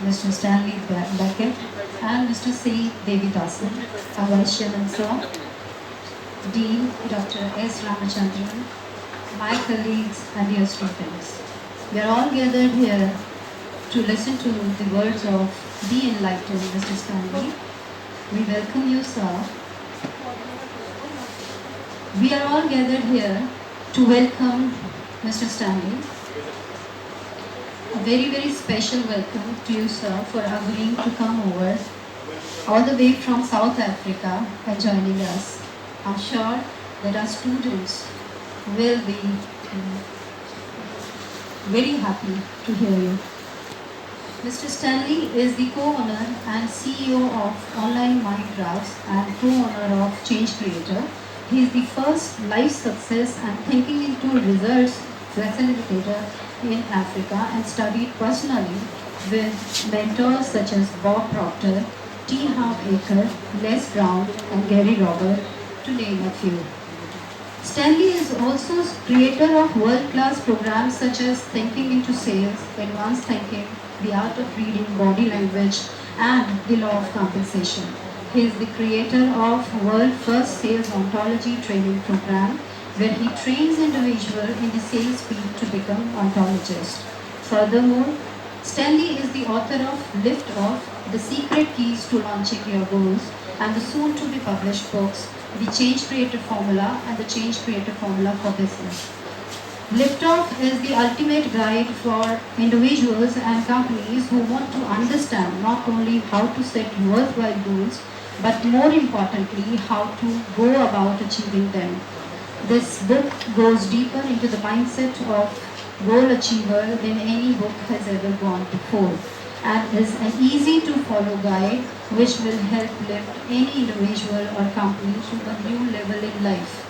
Mr. Stanley Beckett, and Mr. C. Devidasan, our Vice Chairman Sir, Dean Dr. S. Ramachandran, my colleagues and dear students. We are all gathered here to listen to the words of the enlightened Mr. Stanley. We welcome you, sir. We are all gathered here to welcome Mr. Stanley. A very, very special welcome to you, sir, for agreeing to come over all the way from South Africa and joining us. I'm sure that our students will be very happy to hear you. Mr. Stanley is the co-owner and CEO of Online Mind Drafts and co-owner of Change Creator. He is the first life success and thinking into results facilitator in Africa and studied personally with mentors such as Bob Proctor, T. Harv Eker, Les Brown, and Gary Robert, to name a few. Stanley is also creator of world-class programs such as Thinking into Sales, Advanced Thinking, The Art of Reading Body Language, and The Law of Compensation. He is the creator of world first sales ontology training program, where he trains individuals in the sales field to become ontologists. Furthermore, Stanley is the author of Lift Off, The Secret Keys to Launching Your Goals, and the soon-to-be published books, The Change Creator Formula and The Change Creator Formula for Business. Liftoff is the ultimate guide for individuals and companies who want to understand not only how to set worthwhile goals, but more importantly, how to go about achieving them. This book goes deeper into the mindset of goal achiever than any book has ever gone before, and is an easy to follow guide which will help lift any individual or company to a new level in life.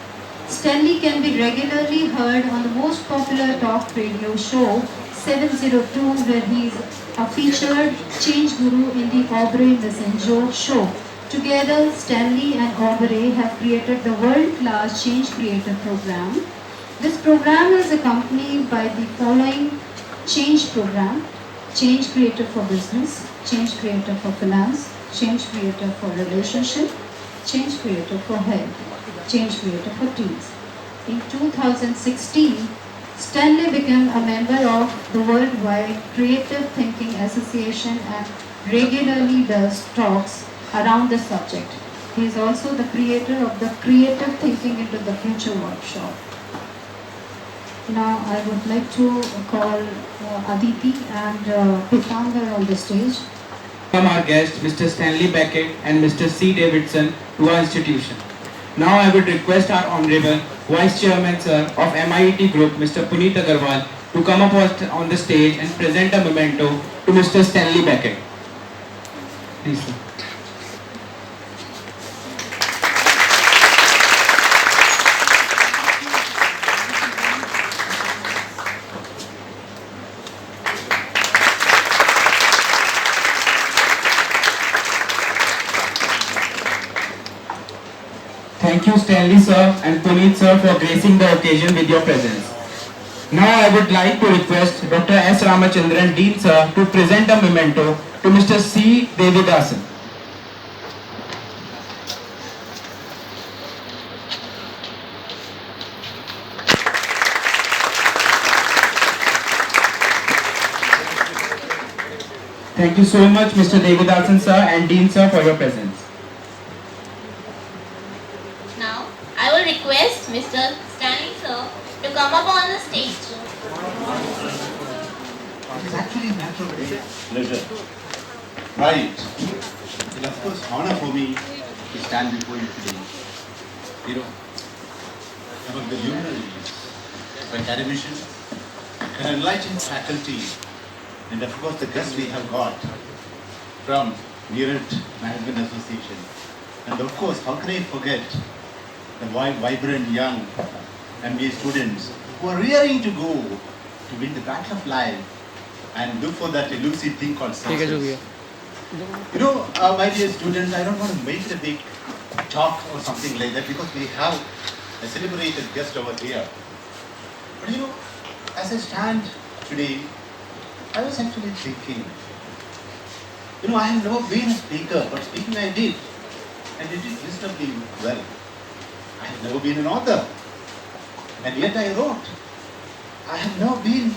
Stanley can be regularly heard on the most popular talk radio show 702, where he is a featured change guru in the Aubrey Messenger show. Together, Stanley and Aubrey have created the world-class Change Creator program. This program is accompanied by the following Change program: Change Creator for Business, Change Creator for Finance, Change Creator for Relationship, Change Creator for Health, Change Creator for Teams. In 2016, Stanley became a member of the Worldwide Creative Thinking Association and regularly does talks around the subject. He is also the creator of the Creative Thinking into the Future workshop. Now I would like to call Aditi and Pitanga on the stage. From our guests, Mr. Stanley Beckett and Mr. C. Davidson, to our institution. Now I would request our Honorable Vice Chairman Sir of MIET Group, Mr. Puneet Agarwal, to come up on the stage and present a memento to Mr. Stanley Beckett. Please, sir. Thank you, Stanley sir and Puneet sir, for gracing the occasion with your presence. Now I would like to request Dr. S. Ramachandran, Dean sir, to present a memento to Mr. C. Devidasan. Thank you so much, Mr. Devidasan sir and Dean sir, for your presence. Now, I will request Mr. Stanley sir to come up on the stage. It's actually natural pleasure. Right. It's of course honor for me to stand before you today. You know, among the luminaries, academicians, an enlightened faculty, and of course the guests we have got from MIET Management Association. And of course, how can I forget the vibrant young MBA students who are rearing to go to win the battle of life and look for that elusive thing called success. You know, my dear students, I don't want to make it a big talk or something like that because we have a celebrated guest over here. But you know, as I stand today, I was actually thinking I have never been a speaker, but speaking I did. And did it reasonably well. I have never been an author. And yet I wrote. I have never been,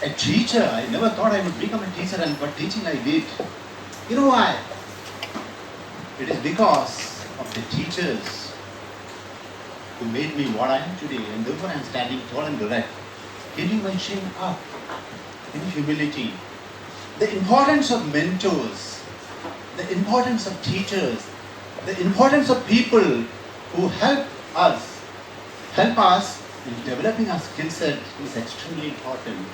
a teacher. I never thought I would become a teacher, but teaching I did. You know why? It is because of the teachers who made me what I am today, and therefore I am standing tall and erect, keeping my chin up in humility. The importance of mentors, the importance of teachers, the importance of people who help us in developing our skill set is extremely important.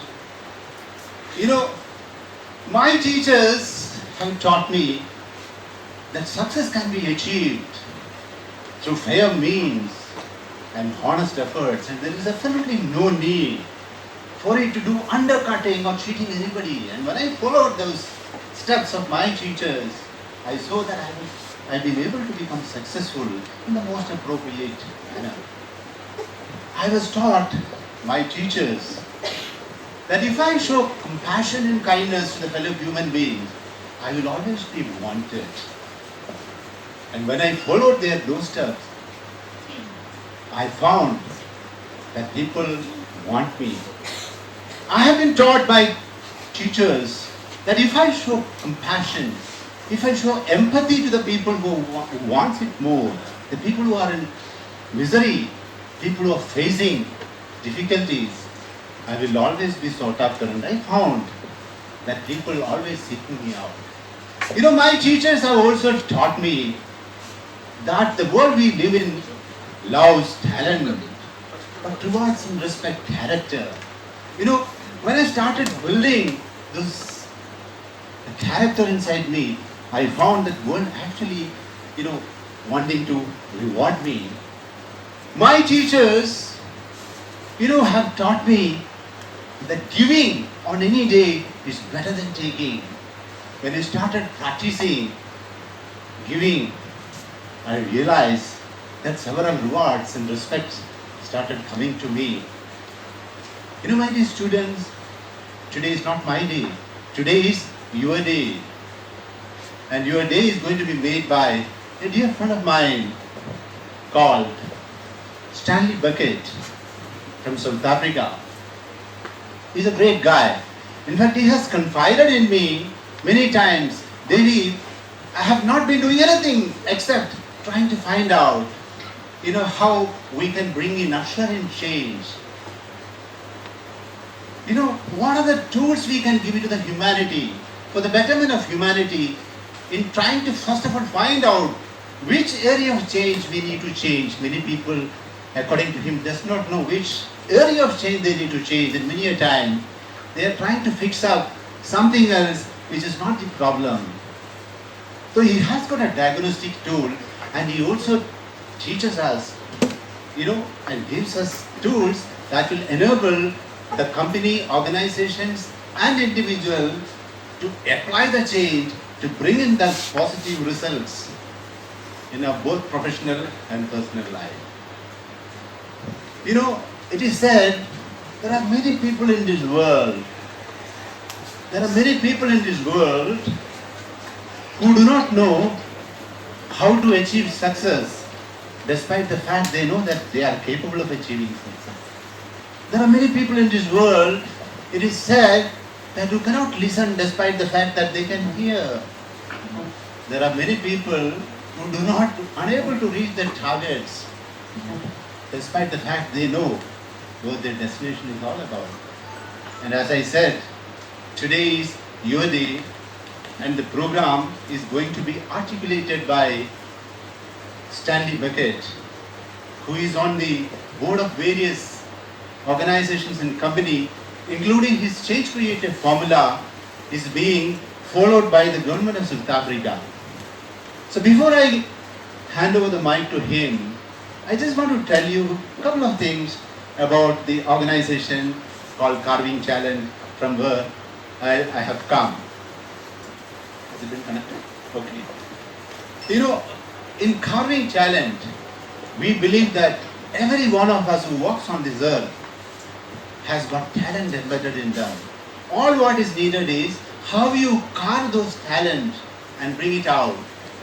My teachers have taught me that success can be achieved through fair means and honest efforts, and there is absolutely no need for it to do undercutting or cheating anybody. And when I followed those steps of my teachers, I saw that I've been able to become successful in the most appropriate manner. I was taught by teachers that if I show compassion and kindness to the fellow human beings, I will always be wanted. And when I followed those steps, I found that people want me. I have been taught by teachers that if I show compassion, if I show empathy to the people who want it more, the people who are in misery, people who are facing difficulties, I will always be sought after. And I found that people always seeking me out. My teachers have also taught me that the world we live in loves talent, but rewards and respect character. When I started building this character inside me, I found that world actually, wanting to reward me. My teachers, have taught me that giving on any day is better than taking. When I started practicing giving, I realized that several rewards and respects started coming to me. My dear students, today is not my day. Today is your day. And your day is going to be made by a dear friend of mine called Stanley Beckett from South Africa. He's a great guy. In fact, he has confided in me many times. Daily, I have not been doing anything except trying to find out, how we can bring in, usher in change. What are the tools we can give to the humanity, for the betterment of humanity, in trying to first of all find out which area of change we need to change. Many people, according to him, does not know which area of change they need to change, and many a time they are trying to fix up something else which is not the problem. So he has got a diagnostic tool, and he also teaches us, and gives us tools that will enable the company, organizations and individual to apply the change to bring in the positive results in our both professional and personal life. It is said there are many people in this world. There are many people in this world who do not know how to achieve success, despite the fact they know that they are capable of achieving success. There are many people in this world, it is said, that who cannot listen despite the fact that they can hear. There are many people who are unable to reach their targets, despite the fact they know what their destination is all about. And as I said, today is your day, and the program is going to be articulated by Stanley Beckett, who is on the board of various organizations and company, including his change creative formula is being followed by the government of South Africa. So before I hand over the mic to him, I just want to tell you a couple of things about the organization called Carving Challenge, from where I have come. Has it been connected? Okay. In Carving Challenge, we believe that every one of us who walks on this earth has got talent embedded in them. All what is needed is how you carve those talent and bring it out.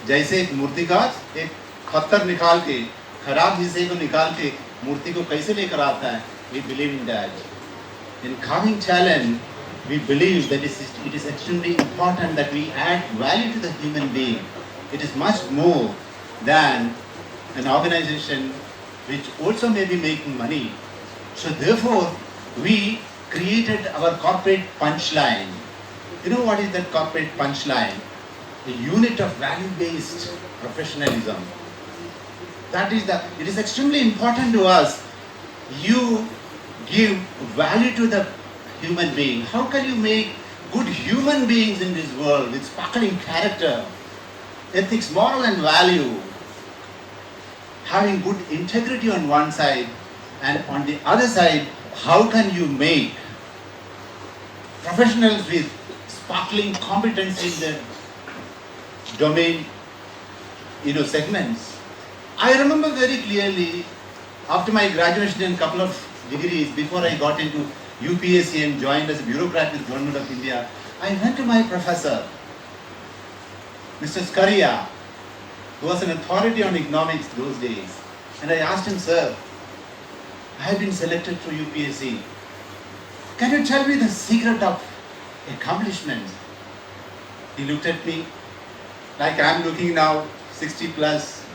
जैसे एक मूर्तिकार एक पत्थर निकाल के खराब हिस्से को निकाल के मूर्ति को कैसे लेकर आता है, we believe in that. In carving talent, we believe that it is extremely important that we add value to the human being. It is much more than an organization which also may be making money. So therefore, we created our corporate punchline. You know what is that corporate punchline? A unit of value-based professionalism. It is extremely important to us. You give value to the human being. How can you make good human beings in this world with sparkling character, ethics, moral and value, having good integrity on one side, and on the other side, how can you make professionals with sparkling competence in their domain, segments. I remember very clearly after my graduation in a couple of degrees, before I got into UPSC and joined as a bureaucrat with the Government of India, I went to my professor, Mr. Scaria, who was an authority on economics those days, and I asked him, sir, I have been selected for UPSC. Can you tell me the secret of accomplishment? He looked at me like I am looking now, 60 plus,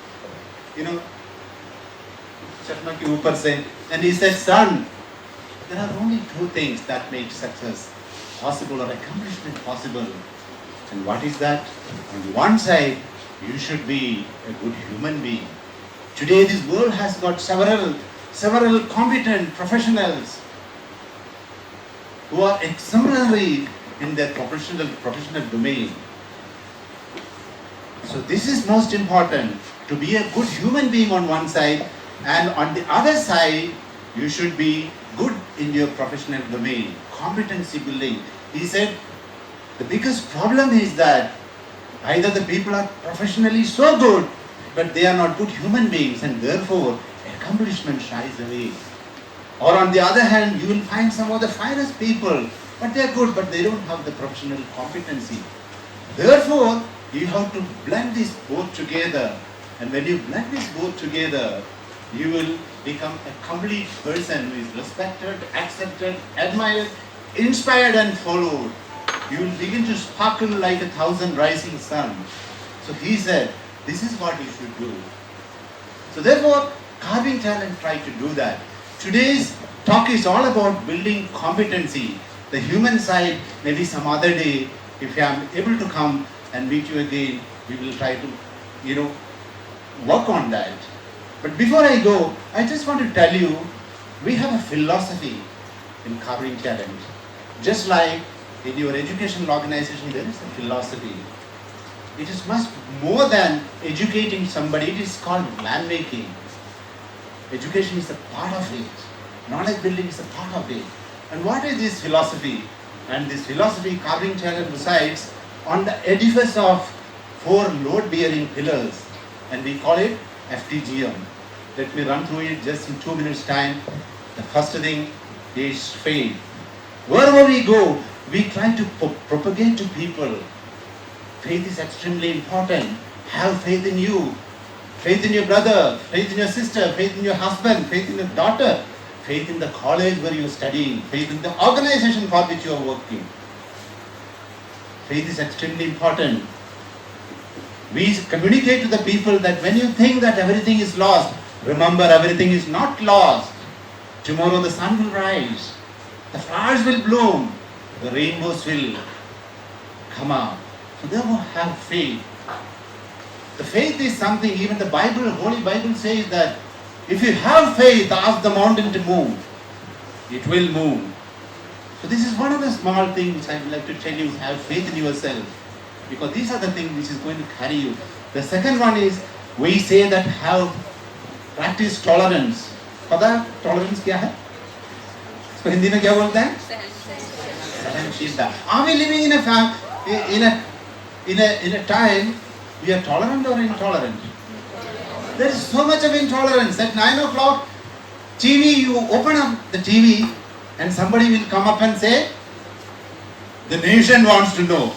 chashma ke upar se, and he said, son, there are only two things that make success possible or accomplishment possible. And what is that? On one side, you should be a good human being. Today this world has got several competent professionals who are exemplary in their professional domain. So this is most important, to be a good human being on one side, and on the other side, you should be good in your professional domain, competency building. He said, the biggest problem is that either the people are professionally so good, but they are not good human beings, and therefore accomplishment shies away. Or on the other hand, you will find some of the finest people, but they are good, but they don't have the professional competency. Therefore, you have to blend these both together, and when you blend these both together, you will become a complete person who is respected, accepted, admired, inspired and followed. You will begin to sparkle like 1,000 rising suns. So he said, this is what you should do. So therefore, carving talent tried to do that. Today's talk is all about building competency. The human side, maybe some other day, if I am able to come and meet you again, we will try to, work on that. But before I go, I just want to tell you, we have a philosophy in carving talent. Just like in your educational organization, there is a philosophy. It is much more than educating somebody. It is called man making. Education is a part of it. Knowledge building is a part of it. And what is this philosophy? And this philosophy, carving talent, resides on the edifice of 4 load-bearing pillars, and we call it FTGM. Let me run through it just in 2 minutes' time. The first thing is faith. Wherever we go, we try to propagate to people. Faith is extremely important. Have faith in you, faith in your brother, faith in your sister, faith in your husband, faith in your daughter, faith in the college where you are studying, faith in the organization for which you are working. Faith is extremely important. We communicate to the people that when you think that everything is lost, remember everything is not lost. Tomorrow the sun will rise, the flowers will bloom, the rainbows will come out. So therefore have faith. The faith is something, even the Bible, Holy Bible says that if you have faith, ask the mountain to move. It will move. So this is one of the small things I would like to tell you, have faith in yourself. Because these are the things which is going to carry you. The second one is, we say that practice tolerance. पता tolerance क्या है? इसको हिंदी में क्या बोलते हैं? सहनशीलता. Are we living in a time we are tolerant or intolerant? There is so much of intolerance. At 9 o'clock, TV, you open up the TV and somebody will come up and say, The nation wants to know.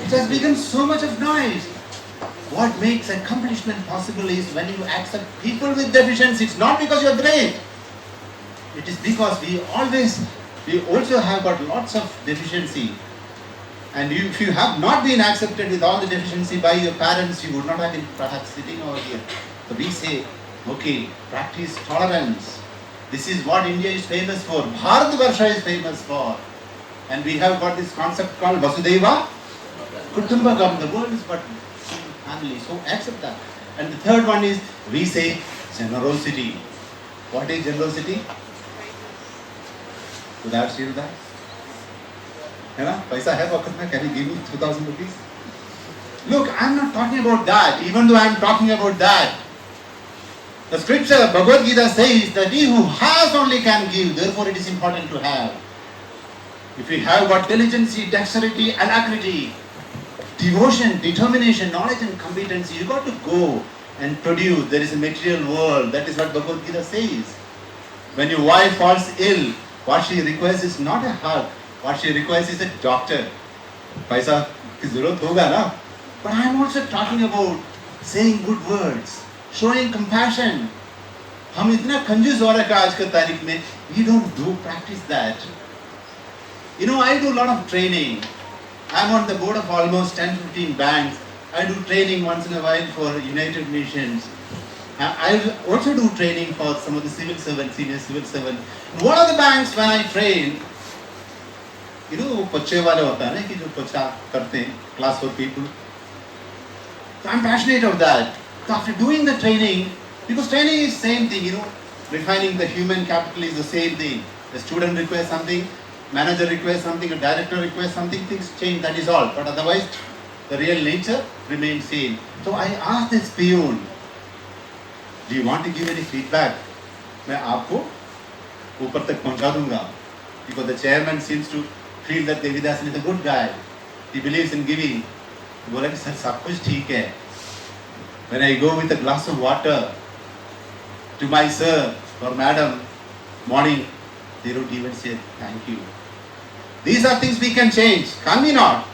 It has become so much of noise. What makes accomplishment possible is when you accept people with deficiency. It's not because you're great. It is because we also have got lots of deficiency. And if you have not been accepted with all the deficiency by your parents, you would not have been perhaps sitting over here. So we say, okay, practice tolerance. This is what India is famous for. Bharatvarsha is famous for. And we have got this concept called Vasudeva Kutumbakam. The world is but family. So accept that. And the third one is, we say generosity. What is generosity? Without seeing that? Paisa hai pocket mein, can you give me 2,000 rupees? Look, I am not talking about that, even though I am talking about that. The scripture, Bhagavad Gita says that he who has only can give, therefore it is important to have. If you have got diligence, dexterity, alacrity, devotion, determination, knowledge and competency, you got to go and produce. There is a material world. That is what Bhagavad Gita says. When your wife falls ill, what she requires is not a hug. What she requires is a doctor. Paisa ki zarurat hoga na. But I am also talking about saying good words, showing compassion. हम इतना कंजूस हो रहा है आज के तारीख में. We don't do practice that. You know, I do a lot of training. I am on the board of almost 10-15 banks. I do training once in a while for United Nations. I also do training for some of the civil servants, senior civil servants. In one of the banks when I train, you know, वो पच्चे वाले होता है ना कि जो पच्चा करते हैं, class for people. So I'm passionate of that. So after doing the training, because training is same thing, you know, refining the human capital is the same thing. The student requires something, manager requires something, a director requires something, things change, that is all. But otherwise, the real nature remains same. So I asked this peon, do you want to give any feedback? मैं आपको ऊपर तक पहुंचा दूंगा. Because the chairman seems to feel that Devidasan is a good guy. He believes in giving. बोला कि sir सब कुछ ठीक है. When I go with a glass of water to my sir or madam, morning, they don't even say thank you. These are things we can change, can we not?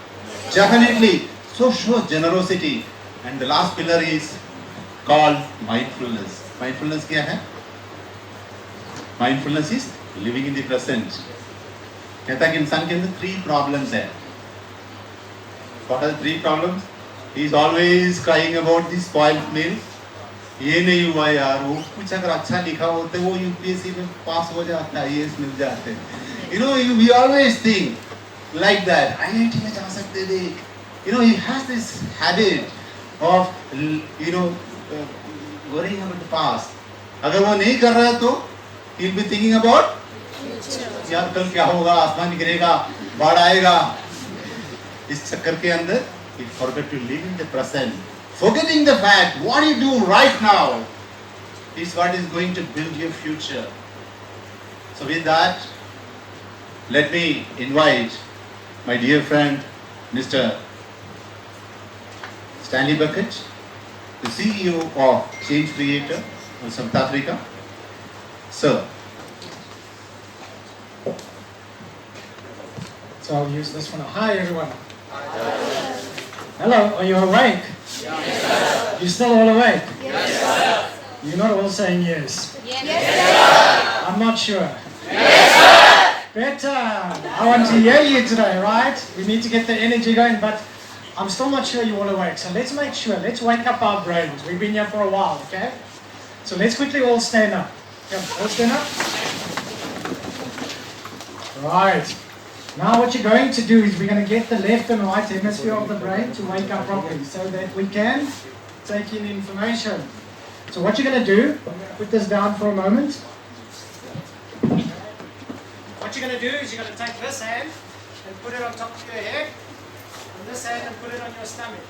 Definitely. So show generosity. And the last pillar is called mindfulness. Mindfulness क्या है? Mindfulness is living in the present. कहता है कि इंसान के अंदर 3 problems है. What are the 3 problems? He is always crying about the spoiled meal. ये नहीं हुआ यार, वो कुछ अगर अच्छा लिखा होता है वो यूपीएससी में पास हो जाता है, ये मिल जाते हैं. You know, we always think like that. IIT में जा सकते थे. You know, he has this habit of, you know, worrying about the past. अगर वो नहीं कर रहा है तो he'll be thinking about यार कल क्या होगा, आसमान गिरेगा, बाढ़ आएगा. इस चक्कर के अंदर he forgot to live in the present. Forgetting the fact what you do right now is what is going to build your future. So with that, let me invite my dear friend Mr. Stanley Beckett, the CEO of Change Creator of South Africa. Sir. So I'll use this one. Hi everyone. Hello, are you awake? Yes. You still all awake? Yes. You're not all saying yes. Yes. I'm not sure. Yes. Better. I want to hear you today, right? We need to get the energy going, but I'm still not sure you're all awake. So let's make sure. Let's wake up our brains. We've been here for a while, okay? So let's quickly all stand up. Come, all stand up. Right. Now what you're going to do is we're going to get the left and right hemisphere of the brain to wake up properly so that we can take in information. So what you're going to do, I'm going to put this down for a moment. What you're going to do is you're going to take this hand and put it on top of your head, and this hand and put it on your stomach.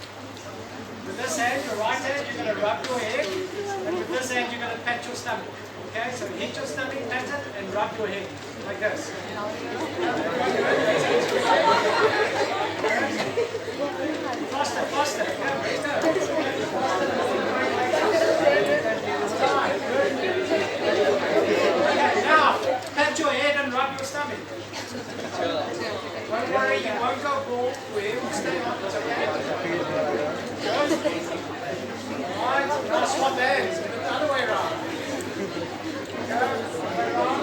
With this hand, your right hand, you're going to rub your head, and with this hand, you're going to pat your stomach. Okay, so hit your stomach, pat it, and rub your head, like this. Faster, faster. Okay, now, pat your head and rub your stomach. Stay on. It's okay. Good. Alright, now swap hands. Do it the other way around. Go. Other way around.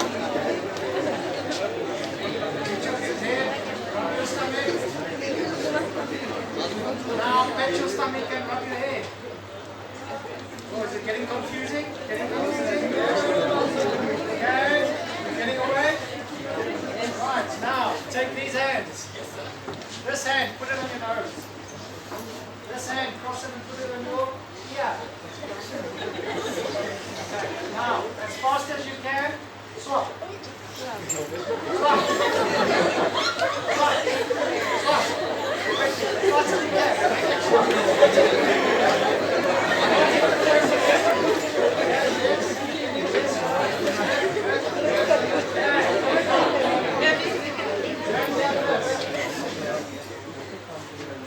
Put your head. Rub your stomach. Now pat your stomach and rub your head. Oh, is it getting confusing? Getting confusing? Okay. Getting away? Right, now take these hands. This hand, put it on your nose. This hand, cross it and put it on your ear. Okay, now, as fast as you can, swap. Swap. Swap. Swap. Swap. As fast as you can. Swap.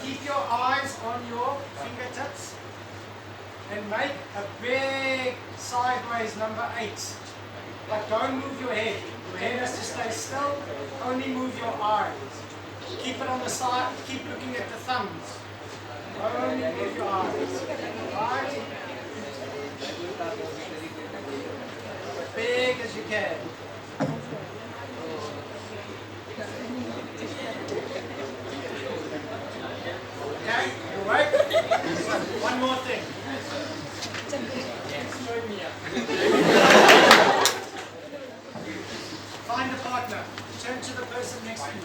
Keep your eyes on your fingertips and make a big sideways number 8. But don't move your head. Your head has to stay still. Only move your eyes. Keep it on the side. Keep looking at the thumbs. Only move your eyes. Right? As big as you can. Okay, you awake? One more thing. Join me up. Find a partner. Turn to the person next to you.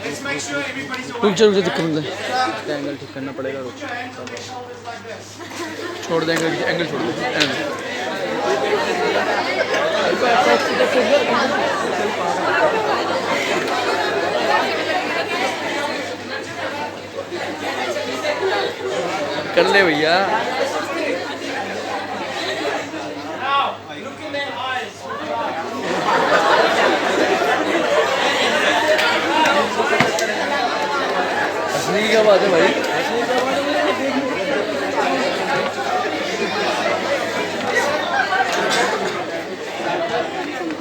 Let's make sure everybody's awake. रुक जा दिक्कत नहीं angle ठीक करना पड़ेगा Put your hands on their shoulders like this. छोड़ दे angle छोड़ दे कर ले भैया Now, look in their eyes. हंसने की क्या बात है भाई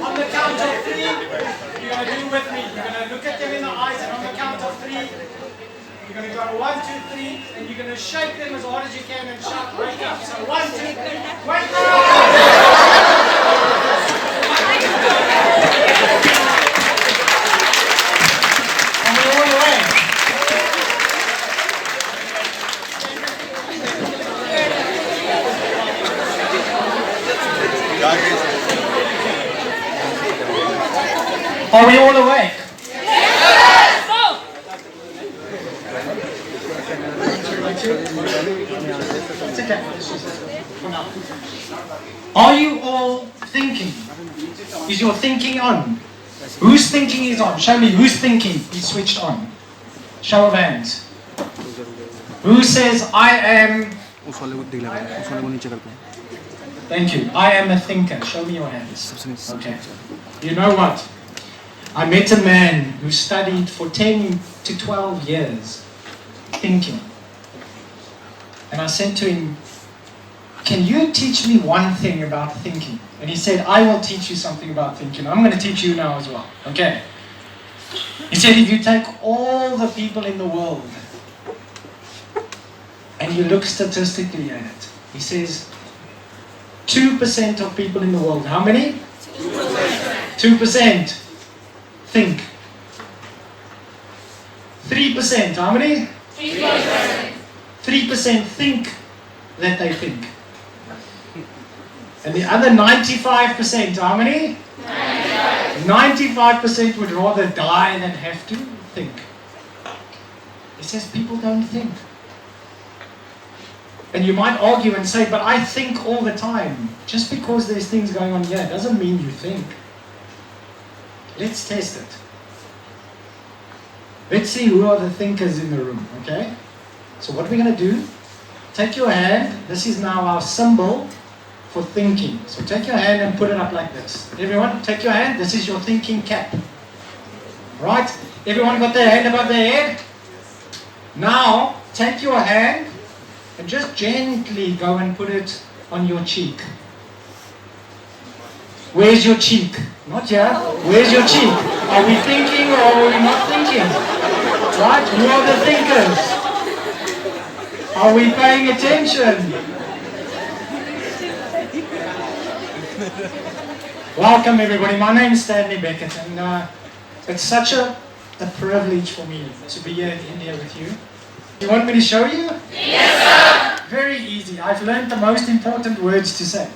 On the count of 3, you're going to do with me. You're going to look at them in the eyes, and on the count of 3, you're going to go 1, 2, 3, and you're going to shake them as hard as you can and shout, wake up. So 1, 2, 3, wake up! And we're all away. Are we all awake? It's okay. Are you all thinking? Is your thinking on? Whose thinking is on? Show me whose thinking is switched on. Show of hands. Who says I am? उस वाले को दिखला उस वाले को नीचे करते हैं Thank you. I am a thinker. Show me your hands. Okay. You know what? I met a man who studied for 10 to 12 years thinking. And I said to him, can you teach me one thing about thinking? And he said, I will teach you something about thinking. I'm going to teach you now as well. Okay. He said, if you take all the people in the world and you look statistically at it, he says, 2% of people in the world, how many? 2% think. 3%, how many? 3% think that they think. And the other 95%, how many? 95% would rather die than have to think. He says people don't think. And you might argue and say, but I think all the time. Just because there's things going on here doesn't mean you think. Let's test it. Let's see who are the thinkers in the room, okay? So what we're going to do, take your hand. This is now our symbol for thinking. So take your hand and put it up like this. Everyone, take your hand. This is your thinking cap. Right? Everyone got their hand above their head? Now, take your hand and just gently go and put it on your cheek. Where's your cheek? Not here. Where's your cheek? Are we thinking or are we not thinking? Right? Who are the thinkers? Are we paying attention? Welcome everybody. My name is Stanley Beckett, and it's such a privilege for me to be here in India with you. You want me to show you? Yes, sir! Very easy. I've learned the most important words to say.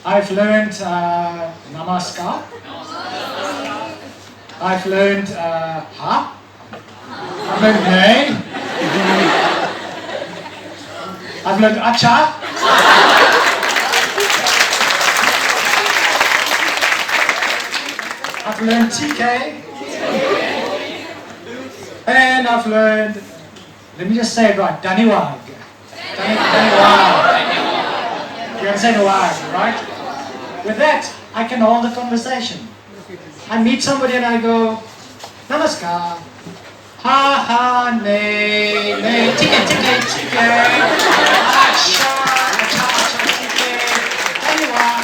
I've learned namaskar. I've learned ha. I've learned nay. I've learned acha. I've learned TK. And I've learned, let me just say it right, Daniwag. Daniwag. You're going to say Nawag, right? With that, I can hold a conversation. I meet somebody and I go, Namaskar. Ha ha, nay, nay, TK, TK, TK. Acha, acha, acha, TK. Daniwag.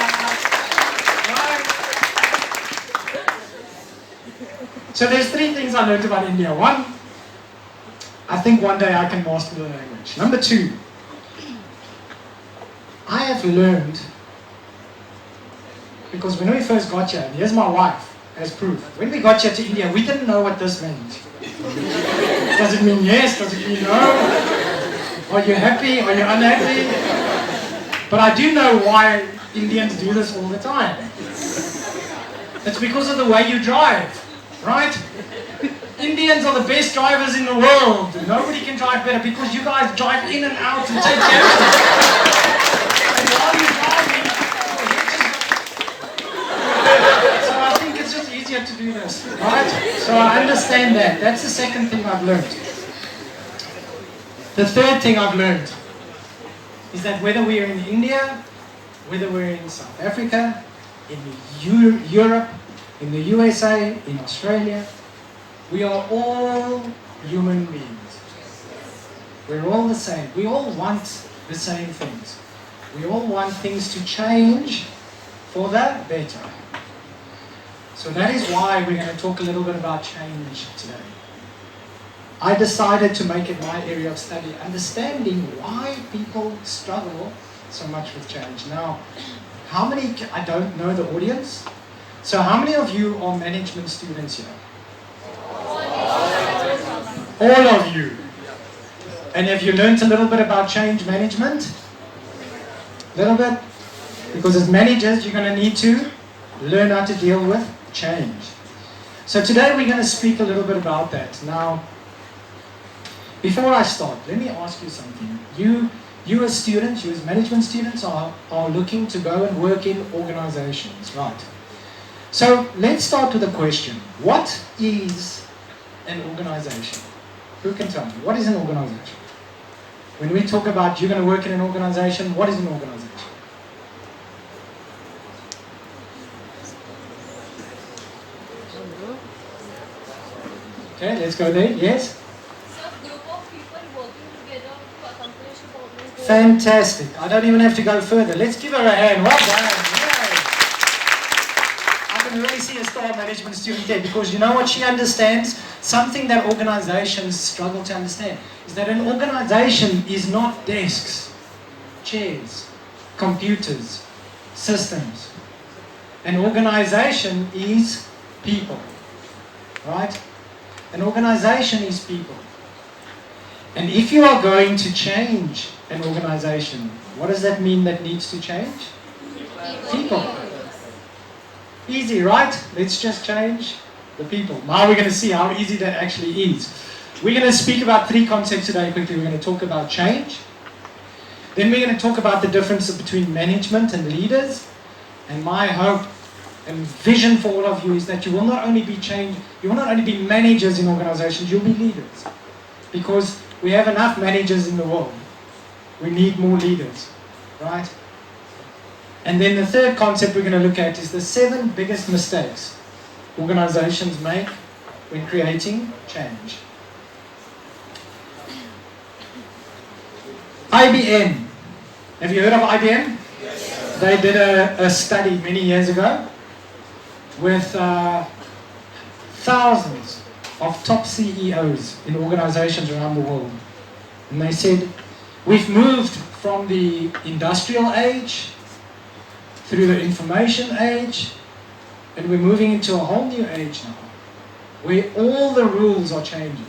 So there's three things I learned about India. One, I think one day I can master the language. Number two, I have learned, because when we first got here, and here's my wife as proof, when we got here to India, we didn't know what this meant. Does it mean yes? Does it mean no? Are you happy? Are you unhappy? But I do know why Indians do this all the time. It's because of the way you drive. Right? Indians are the best drivers in the world. Nobody can drive better because you guys drive in and out and take chances. And while you're driving, so I think it's just easier to do this. Right? So I understand that. That's the second thing I've learned. The third thing I've learned is that whether we're in India, whether we're in South Africa, in Europe, in the USA, in Australia, we are all human beings. We're all the same. We all want the same things. We all want things to change for the better. So that is why we're going to talk a little bit about change today. I decided to make it my area of study, understanding why people struggle so much with change. Now, how many, I don't know the audience, so how many of you are management students here? All of you. And have you learned a little bit about change management? A little bit? Because as managers, you're going to need to learn how to deal with change. So today we're going to speak a little bit about that. Now, before I start, let me ask you something. You as students, you as management students are looking to go and work in organizations, right? So let's start with a question. What is an organization? Who can tell me? What is an organization? When we talk about you're going to work in an organization, what is an organization? Okay, let's go there. Yes? So a group of people working together to accomplish a common goal. Fantastic. I don't even have to go further. Let's give her a hand. Well done. I can really see a star management student there, because you know what she understands? Something that organizations struggle to understand is that an organization is not desks, chairs, computers, systems. An organization is people, right? An organization is people. And if you are going to change an organization, what does that mean that needs to change? People. Easy, right? Let's just change the people. Now we're going to see how easy that actually is. We're going to speak about three concepts today quickly. We're going to talk about change. Then we're going to talk about the difference between management and leaders. And my hope and vision for all of you is that you will not only be managers in organizations, you'll be leaders. Because we have enough managers in the world. We need more leaders, right? And then the third concept we're going to look at is the 7 biggest mistakes organizations make when creating change. IBM. Have you heard of IBM? Yes. They did a study many years ago with thousands of top CEOs in organizations around the world. And they said, we've moved from the industrial age through the information age, and we're moving into a whole new age now, where all the rules are changing.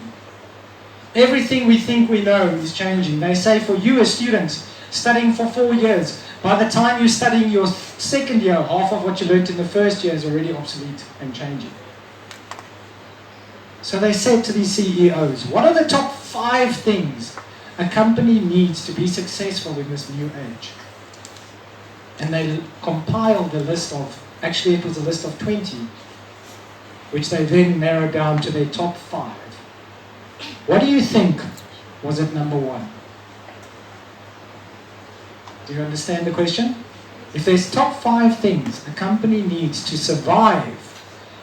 Everything we think we know is changing. They say for you as students, studying for 4 years, by the time you're studying your second year, half of what you learned in the first year is already obsolete and changing. So they said to these CEOs, what are the top 5 things a company needs to be successful in this new age? And they compiled the list of, actually it was a list of 20, which they then narrowed down to their top 5. What do you think was at number 1? Do you understand the question? If there's top 5 things a company needs to survive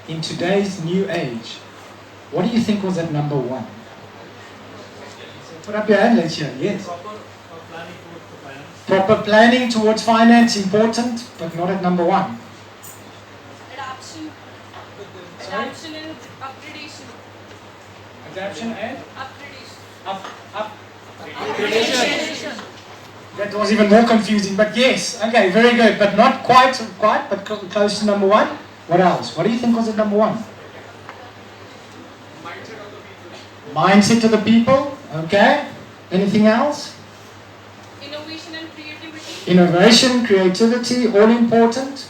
in today's new age, what do you think was at number 1? Put up your hand, let's hear. Yes. Proper planning towards finance, important, but not at number 1. Adaption. Adaption and upgradation. Adaption and? Upgradation. Upgradation. That was even more confusing, but yes. Okay, very good, but not quite, but close to number 1. What else? What do you think was at number 1? Mindset of the people. Okay. Anything else? Innovation and creativity. Innovation, creativity, all important.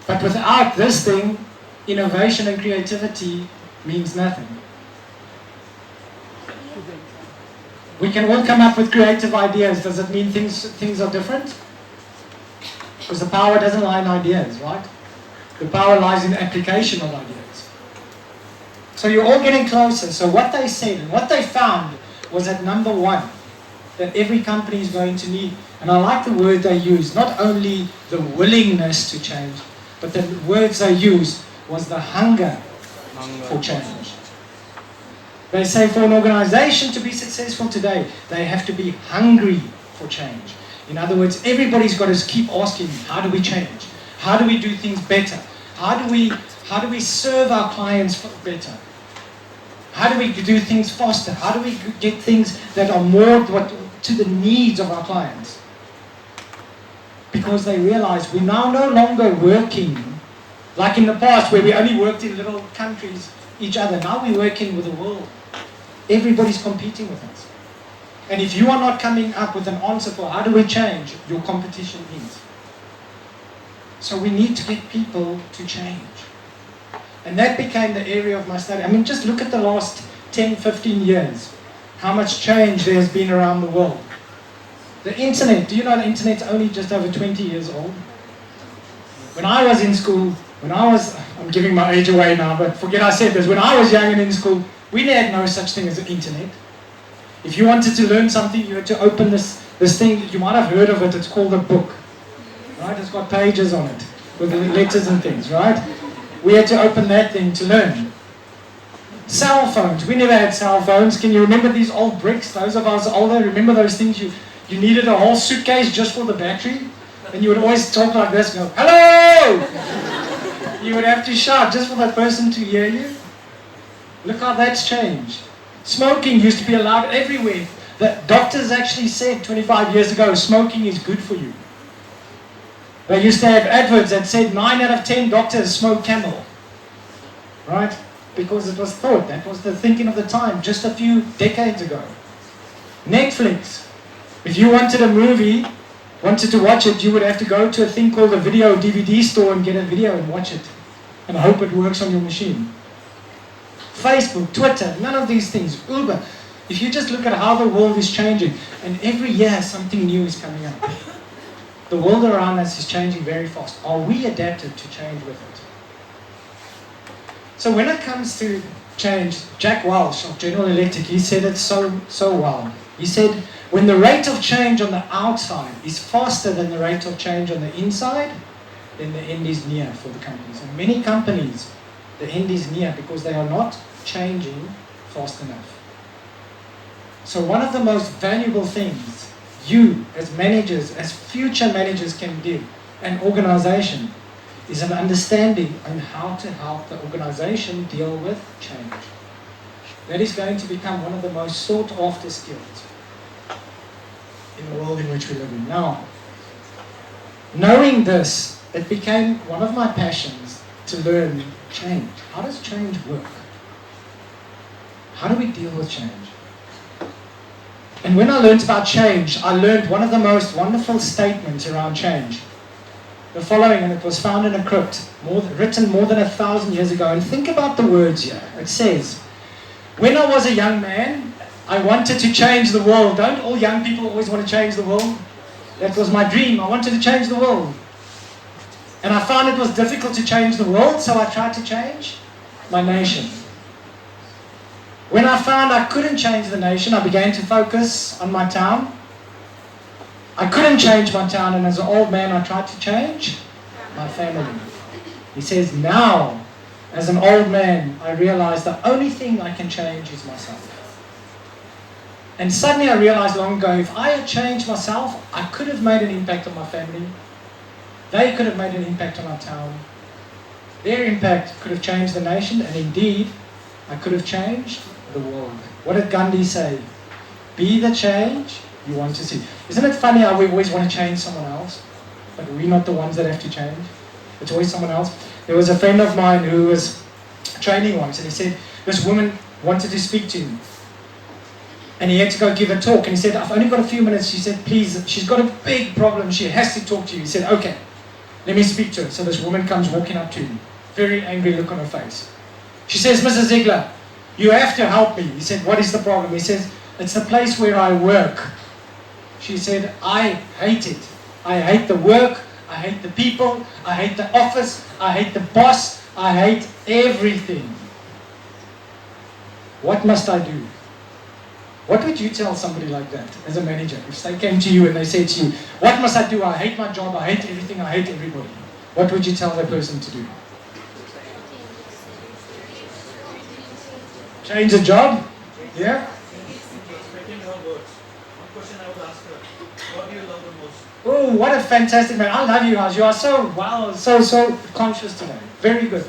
But without this thing, innovation and creativity means nothing. We can all come up with creative ideas. Does it mean things are different? Because the power doesn't lie in ideas, right? The power lies in the application of ideas. So you're all getting closer. So what they said and what they found was at number 1, that every company is going to need, and I like the word they used, not only the willingness to change, but the words they used was the hunger for change. They say for an organization to be successful today, they have to be hungry for change. In other words, everybody's got to keep asking, how do we change? How do we do things better? How do we serve our clients better? How do we do things faster? How do we get things that are more to the needs of our clients? Because they realize we're now no longer working like in the past where we only worked in little countries, each other. Now we're working with the world. Everybody's competing with us. And if you are not coming up with an answer for how do we change, your competition is. So we need to get people to change. And that became the area of my study. I mean, just look at the last 10, 15 years. How much change there has been around the world. The internet, do you know the internet's only just over 20 years old? When I was in school, I'm giving my age away now, but forget I said this. When I was young and in school, we had no such thing as the internet. If you wanted to learn something, you had to open this thing. You might have heard of it. It's called a book. Right? It's got pages on it with the letters and things, right? We had to open that thing to learn. Cell phones. We never had cell phones. Can you remember these old bricks? Those of us older, remember those things you needed a whole suitcase just for the battery? And you would always talk like this and go, hello! You would have to shout just for that person to hear you. Look how that's changed. Smoking used to be allowed everywhere. The doctors actually said 25 years ago, smoking is good for you. They used to have adverts that said 9 out of 10 doctors smoke Camel. Right? Because it was thought, that was the thinking of the time, just a few decades ago. Netflix. If you wanted a movie, wanted to watch it, you would have to go to a thing called a video DVD store and get a video and watch it. And hope it works on your machine. Facebook, Twitter, none of these things. Uber. If you just look at how the world is changing, and every year something new is coming up. The world around us is changing very fast. Are we adapted to change with it? So when it comes to change, Jack Welch of General Electric, he said it so well. He said, when the rate of change on the outside is faster than the rate of change on the inside, then the end is near for the companies. And many companies, the end is near because they are not changing fast enough. So one of the most valuable things you as managers, as future managers can do, an organization is an understanding on how to help the organization deal with change. That is going to become one of the most sought after skills in the world in which we live in. Now, knowing this, it became one of my passions to learn change. How does change work? How do we deal with change? And when I learned about change, I learned one of the most wonderful statements around change. The following, and it was found in a crypt, written more than 1,000 years ago. And think about the words here. It says, when I was a young man, I wanted to change the world. Don't all young people always want to change the world? That was my dream. I wanted to change the world. And I found it was difficult to change the world, so I tried to change my nation. When I found I couldn't change the nation, I began to focus on my town. I couldn't change my town, and as an old man, I tried to change my family. He says, now, as an old man, I realized the only thing I can change is myself. And suddenly I realized long ago, if I had changed myself, I could have made an impact on my family. They could have made an impact on our town. Their impact could have changed the nation, and indeed, I could have changed the world. What did Gandhi say? Be the change you want to see. Isn't it funny how we always want to change someone else, but we're not the ones that have to change? It's always someone else. There was a friend of mine who was training once, and he said this woman wanted to speak to him, and he had to go give a talk, and he said, I've only got a few minutes. She said, please, she's got a big problem, she has to talk to you. He said, okay, let me speak to her. So this woman comes walking up to him, very angry look on her face. She says, Mr. Ziegler, you have to help me. He said, what is the problem? He says, it's the place where I work. She said, I hate it. I hate the work, I hate the people, I hate the office, I hate the boss, I hate everything. What must I do? What would you tell somebody like that as a manager? If they came to you and they said to you, what must I do? I hate my job, I hate everything, I hate everybody. What would you tell that person to do? Change the job? Yeah? Oh, what a fantastic man. I love you guys. You are so, wow, so conscious today. Very good.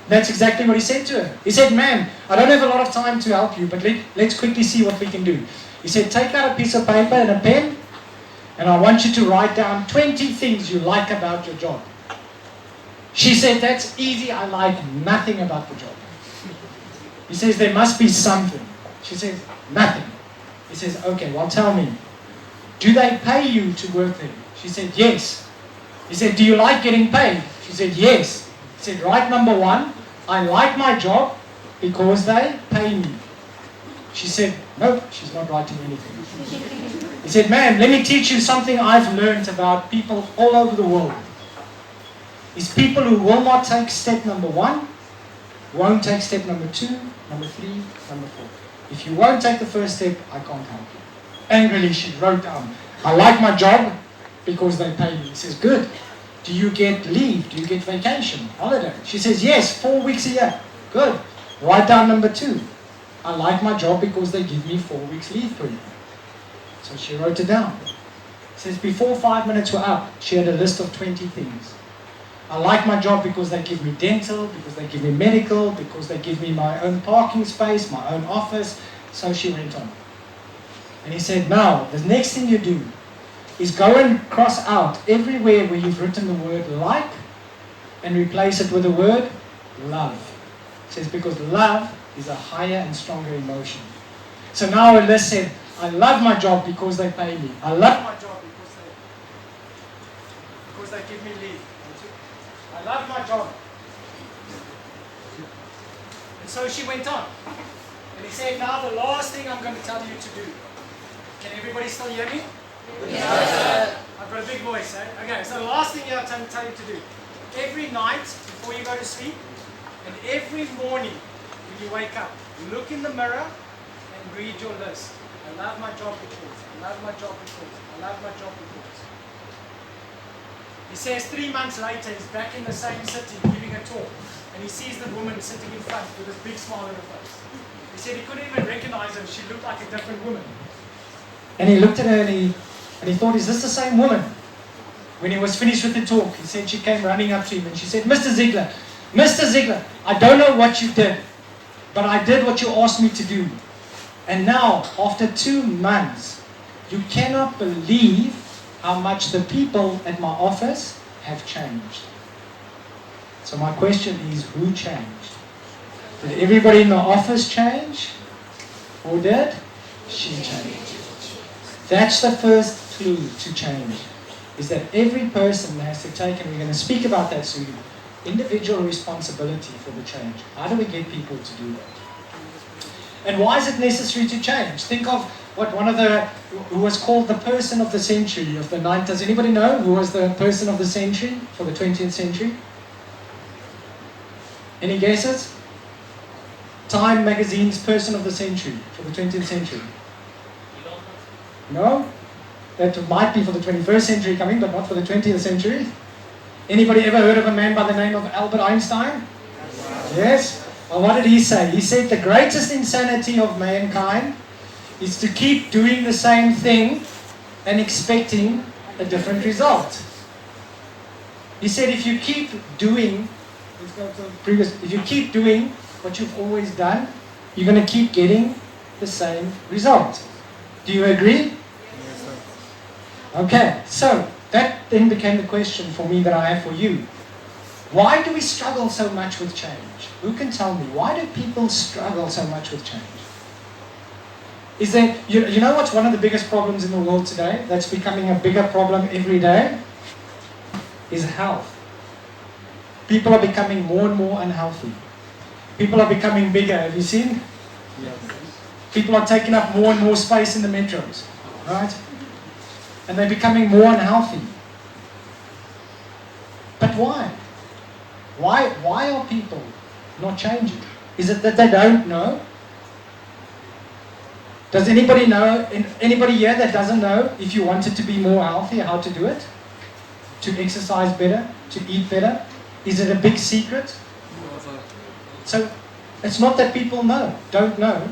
That's exactly what he said to her. He said, ma'am, I don't have a lot of time to help you, but let's quickly see what we can do. He said, take out a piece of paper and a pen, and I want you to write down 20 things you like about your job. She said, that's easy. I like nothing about the job. He says, there must be something. She says, nothing. He says, okay, well, tell me. Do they pay you to work there? She said, yes. He said, do you like getting paid? She said, yes. He said, write number 1, I like my job because they pay me. She said, no, she's not writing anything. He said, ma'am, let me teach you something I've learned about people all over the world. It's people who will not take step number 1, won't take step number 2, number 3, number 4. If you won't take the first step, I can't help you. Angrily, she wrote down, I like my job because they pay me. He says, good. Do you get leave? Do you get vacation? Holiday? She says, yes, 4 weeks a year. Good. Write down number 2. I like my job because they give me 4 weeks leave per year. So she wrote it down. It says, before 5 minutes were up, she had a list of 20 things. I like my job because they give me dental, because they give me medical, because they give me my own parking space, my own office. So she went on. And he said, now, the next thing you do is go and cross out everywhere where you've written the word like and replace it with the word love. It says, because love is a higher and stronger emotion. So now a list said, I love my job because they pay me. I love my job because they give me leave. I love my job. And so she went on. And he said, now the last thing I'm going to tell you to do. Can everybody still hear me? Yes. I've got a big voice, eh? Okay, so the last thing I'm going to tell you to do. Every night before you go to sleep, and every morning when you wake up, look in the mirror and read your list. I love my job because. I love my job because. I love my job because. He says 3 months later, he's back in the same city giving a talk, and he sees the woman sitting in front with this big smile on her face. He said he couldn't even recognize her. She looked like a different woman. And he looked at her and he thought, is this the same woman? When he was finished with the talk, he said she came running up to him and she said, Mr. Ziegler, I don't know what you did, but I did what you asked me to do. And now, after 2 months, you cannot believe how much the people at my office have changed. So my question is, who changed? Did everybody in the office change? Or did she change? That's the first clue to change, is that every person has to take, and we're going to speak about that soon, individual responsibility for the change. How do we get people to do that? And why is it necessary to change? Think of what who was called the person of the century of the 90s. Does anybody know who was the person of the century for the 20th century? Any guesses? Time magazine's person of the century for the 20th century. No? That might be for the 21st century coming, but not for the 20th century. Anybody ever heard of a man by the name of Albert Einstein? Yes? Well, what did he say? He said the greatest insanity of mankind is to keep doing the same thing and expecting a different result. He said if you keep doing, if you keep doing what you've always done, you're going to keep getting the same result. Do you agree? Yes, sir. Okay, so that then became the question for me that I have for you. Why do we struggle so much with change? Who can tell me? Why do people struggle so much with change? Is there, you know what's one of the biggest problems in the world today that's becoming a bigger problem every day? Is health. People are becoming more and more unhealthy. People are becoming bigger, have you seen? Yes. People are taking up more and more space in the metros, right? And they're becoming more unhealthy. But why? Why are people not changing? Is it that they don't know? Does anybody know, anybody here that doesn't know if you wanted to be more healthy, how to do it? To exercise better, to eat better? Is it a big secret? No, sir. So it's not that people don't know.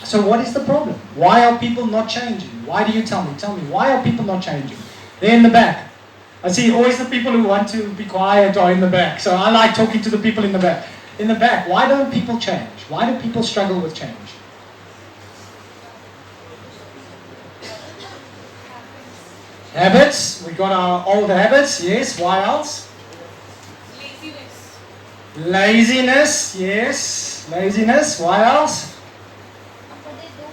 So what is the problem? Why are people not changing? Why do you tell me? Tell me, why are people not changing? They're in the back. I see always the people who want to be quiet are in the back. So I like talking to the people in the back. In the back, why don't people change? Why do people struggle with change? Habits. We got our old habits. Yes. Why else? Laziness. Laziness. Yes. Laziness. Why else?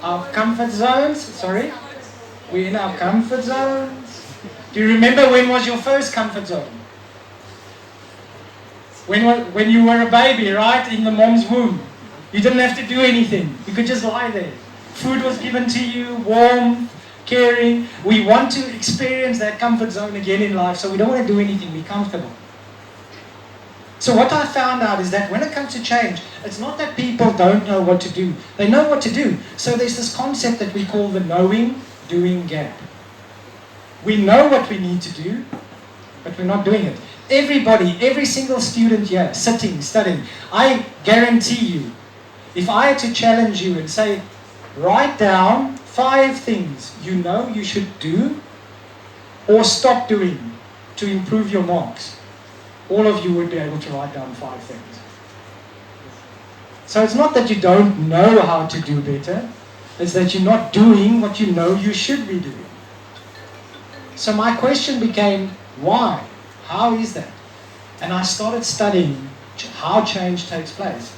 Our comfort zones. Sorry. We're in our comfort zones. Do you remember when was your first comfort zone? When you were a baby, right? In the mom's womb. You didn't have to do anything. You could just lie there. Food was given to you, warm, caring. We want to experience that comfort zone again in life, so we don't want to do anything. We're comfortable. So what I found out is that when it comes to change, it's not that people don't know what to do. They know what to do. So there's this concept that we call the knowing-doing gap. We know what we need to do, but we're not doing it. Everybody, every single student here, sitting, studying, I guarantee you, if I had to challenge you and say, write down 5 things you know you should do or stop doing to improve your marks, all of you would be able to write down 5 things. So it's not that you don't know how to do better, it's that you're not doing what you know you should be doing. So my question became, why? How is that? And I started studying how change takes place.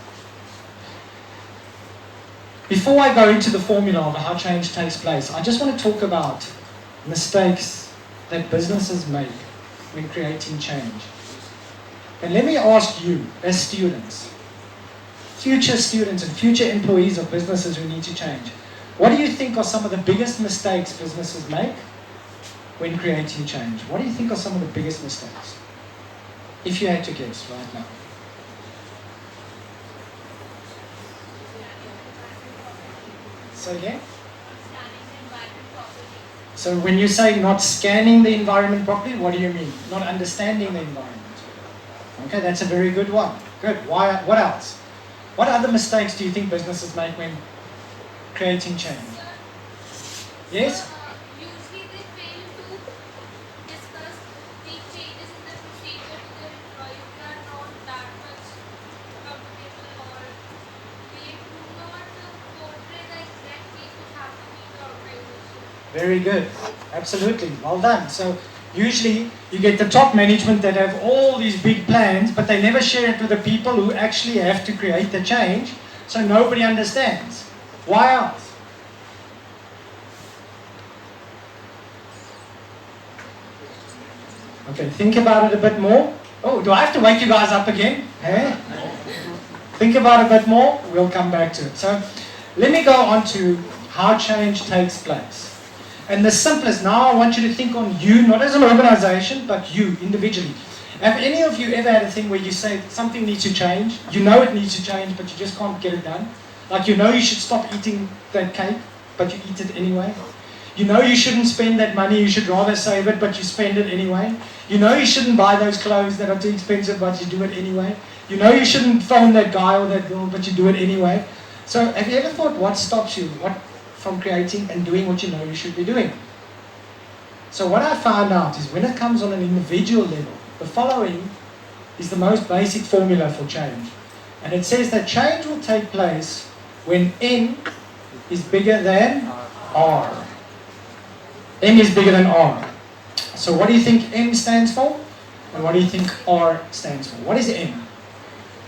Before I go into the formula of how change takes place, I just want to talk about mistakes that businesses make when creating change. And let me ask you, as students, future students and future employees of businesses who need to change, what do you think are some of the biggest mistakes businesses make when creating change? What do you think are some of the biggest mistakes? If you had to guess right now. So again? So when you say not scanning the environment properly, what do you mean? Not understanding the environment. Okay, that's a very good one. Good. Why? What else? What other mistakes do you think businesses make when creating change? Yes? Usually they fail to discuss Very good. Absolutely. Well done. So usually you get the top management that have all these big plans, but they never share it with the people who actually have to create the change, so nobody understands. Why else? Okay, think about it a bit more. Oh, do I have to wake you guys up again? Hey? Think about it a bit more. We'll come back to it. So let me go on to how change takes place. And the simplest, now I want you to think on you, not as an organization, but you individually. Have any of you ever had a thing where you say something needs to change, you know it needs to change, but you just can't get it done? Like you know you should stop eating that cake, but you eat it anyway? You know you shouldn't spend that money, you should rather save it, but you spend it anyway? You know you shouldn't buy those clothes that are too expensive, but you do it anyway? You know you shouldn't phone that guy or that girl, but you do it anyway? So have you ever thought what stops you from creating and doing what you know you should be doing? So what I found out is when it comes on an individual level, the following is the most basic formula for change. And it says that change will take place when N is bigger than R. M is bigger than R. So what do you think M stands for? And what do you think R stands for? What is M?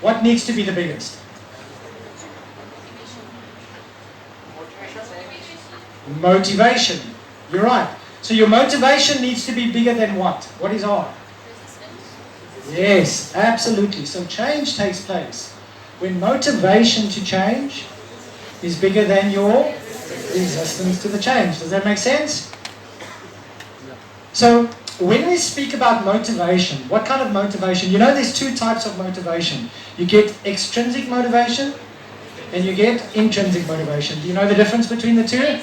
What needs to be the biggest? Motivation. You're right. So your motivation needs to be bigger than what? What is R? Yes, absolutely. So change takes place when motivation to change is bigger than your resistance to the change. Does that make sense? So when we speak about motivation, what kind of motivation? You know there's two types of motivation. You get extrinsic motivation and you get intrinsic motivation. Do you know the difference between the two?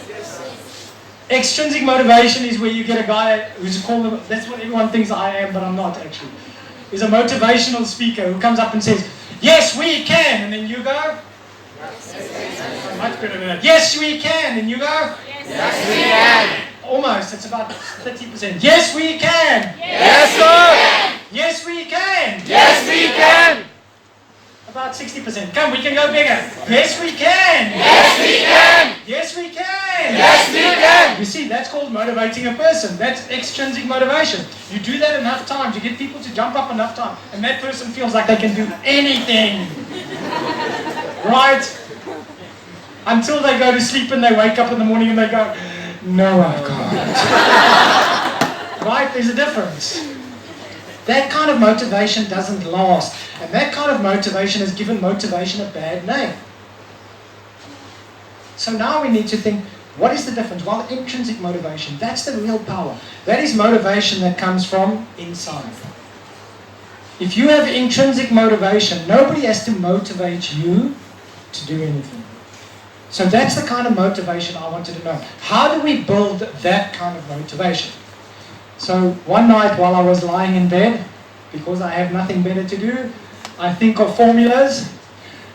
Extrinsic motivation is where you get a guy who's called, that's what everyone thinks I am, but I'm not actually. Is a motivational speaker who comes up and says, yes, we can, and then you go, much better than that. Yes, we can, and you go, Yes, we can. almost, it's about 30%. Yes, we can. Yes, sir. Yes, we can. Yes, we can. About 60%. Come, we can go bigger. Yes, we can. Yes, we can. Yes, we can. Yes, we can. You see, that's called motivating a person. That's extrinsic motivation. You do that enough times, you get people to jump up enough time, and that person feels like they can do anything. Right? Until they go to sleep and they wake up in the morning and they go, no, I can't. Right? There's a difference. That kind of motivation doesn't last. And that kind of motivation has given motivation a bad name. So now we need to think, what is the difference? Well, intrinsic motivation, that's the real power. That is motivation that comes from inside. If you have intrinsic motivation, nobody has to motivate you to do anything. So that's the kind of motivation I wanted to know. How do we build that kind of motivation? So one night while I was lying in bed, because I have nothing better to do, I think of formulas.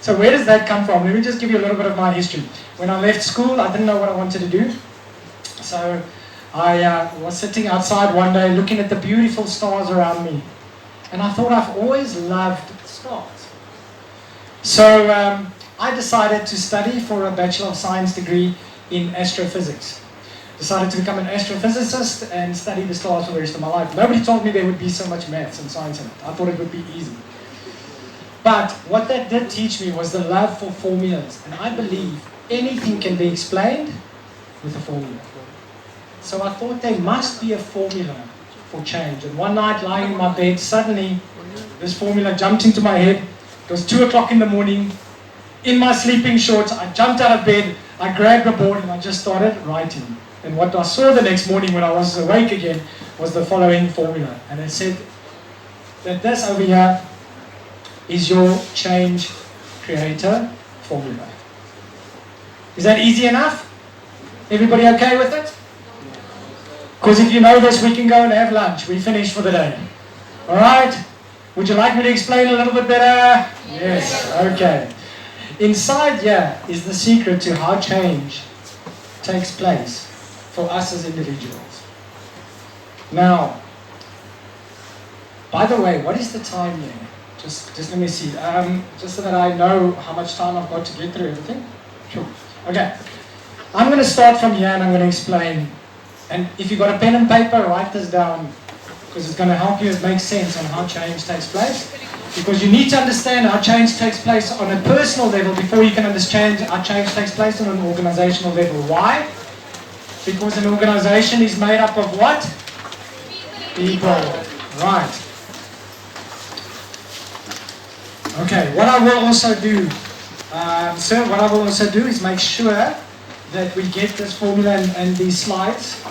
So where does that come from? Let me just give you a little bit of my history. When I left school, I didn't know what I wanted to do. So I was sitting outside one day looking at the beautiful stars around me. And I thought I've always loved stars. So I decided to study for a Bachelor of Science degree in astrophysics. Decided to become an astrophysicist and study the stars for the rest of my life. Nobody told me there would be so much maths and science in it. I thought it would be easy. But what that did teach me was the love for formulas. And I believe anything can be explained with a formula. So I thought there must be a formula for change. And one night lying in my bed, suddenly this formula jumped into my head. It was 2 o'clock in the morning. In my sleeping shorts, I jumped out of bed, I grabbed a board and I just started writing. And what I saw the next morning when I was awake again was the following formula. And it said that this over here is your change creator formula. Is that easy enough? Everybody okay with it? Because if you know this, we can go and have lunch. We finished for the day. Alright? Would you like me to explain a little bit better? Yes. Okay. Inside here is the secret to how change takes place for us as individuals. Now, by the way, what is the time here? Just let me see. Just so that I know how much time I've got to get through everything. Sure. Okay. I'm going to start from here and I'm going to explain And if you've got a pen and paper, write this down, because it's going to help you make sense on how change takes place. Because you need to understand how change takes place on a personal level before you can understand how change takes place on an organizational level. Why? Because an organization is made up of what? People. Right. Okay, what I will also do, what I will also do is make sure that we get this formula and these slides,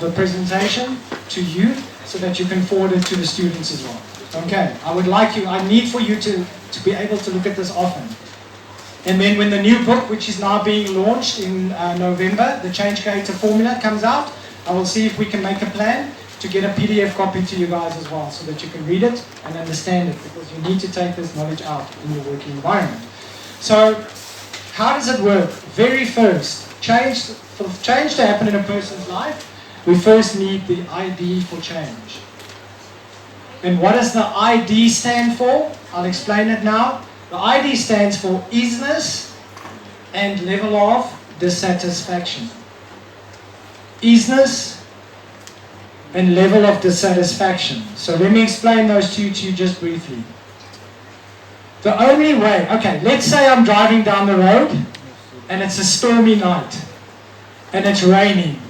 the presentation, to you so that you can forward it to the students as well. Okay, I need for you to be able to look at this often. And then when the new book, which is now being launched in November, the Change Creator Formula comes out, I will see if we can make a plan to get a PDF copy to you guys as well, so that you can read it and understand it, because you need to take this knowledge out in your working environment. So, how does it work? Very first, for change to happen in a person's life, we first need the ID for change. And what does the ID stand for? I'll explain it now. The ID stands for isness and level of dissatisfaction. Isness and level of dissatisfaction. So let me explain those two to you just briefly. The only way, okay, let's say I'm driving down the road and it's a stormy night and it's raining.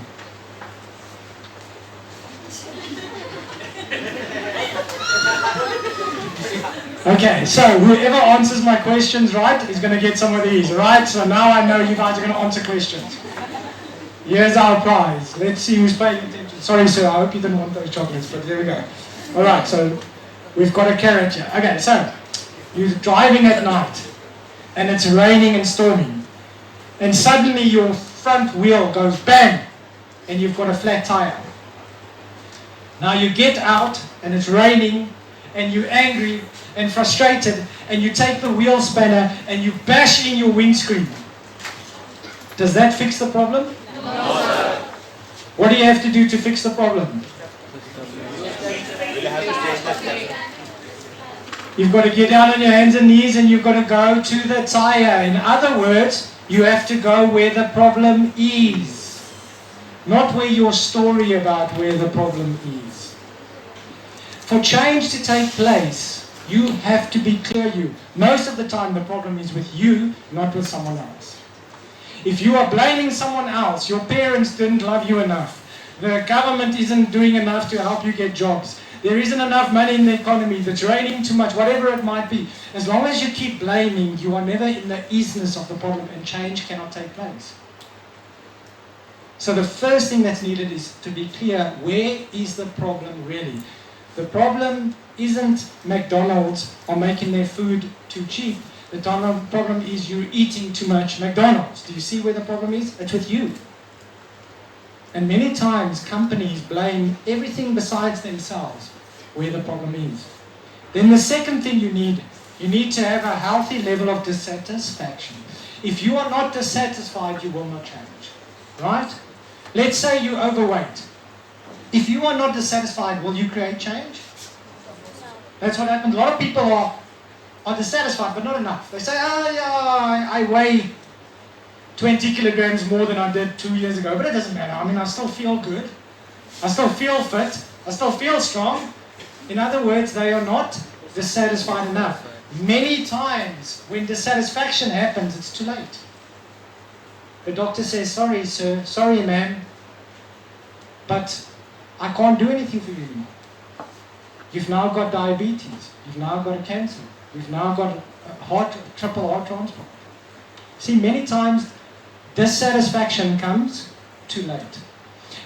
Okay, so whoever answers my questions right is going to get some of these, right? So now I know you guys are going to answer questions. Here's our prize. Let's see who's paying attention. Sorry, sir, I hope you didn't want those chocolates, but there we go. All right, so we've got a carrot here. Okay, so you're driving at night, and it's raining and storming, and suddenly your front wheel goes bang, and you've got a flat tire. Now you get out, and it's raining, and you're angry and frustrated, and you take the wheel spanner and you bash in your windscreen. Does that fix the problem? No, sir. What do you have to do to fix the problem? You've got to get down on your hands and knees and you've got to go to the tire. In other words, you have to go where the problem is, not where your story about where the problem is. For change to take place, you have to be clear. Most of the time the problem is with you, not with someone else. If you are blaming someone else, your parents didn't love you enough, the government isn't doing enough to help you get jobs, there isn't enough money in the economy, it's raining too much, whatever it might be, as long as you keep blaming, you are never in the isness of the problem and change cannot take place. So the first thing that's needed is to be clear, where is the problem really? The problem isn't McDonald's are making their food too cheap. The problem is you're eating too much McDonald's. Do you see where the problem is? It's with you. And many times companies blame everything besides themselves where the problem is. Then the second thing you need to have a healthy level of dissatisfaction. If you are not dissatisfied, you will not change. Right? Let's say you're overweight. If you are not dissatisfied, will you create change? That's what happens. A lot of people are dissatisfied, but not enough. They say, oh yeah, I weigh 20 kilograms more than I did 2 years ago, but it doesn't matter. I mean, I still feel good. I still feel fit. I still feel strong. In other words, they are not dissatisfied enough. Many times, when dissatisfaction happens, it's too late. The doctor says, sorry, sir, sorry, ma'am, but I can't do anything for you anymore. You've now got diabetes. You've now got a cancer. You've now got a triple heart transplant. See, many times dissatisfaction comes too late.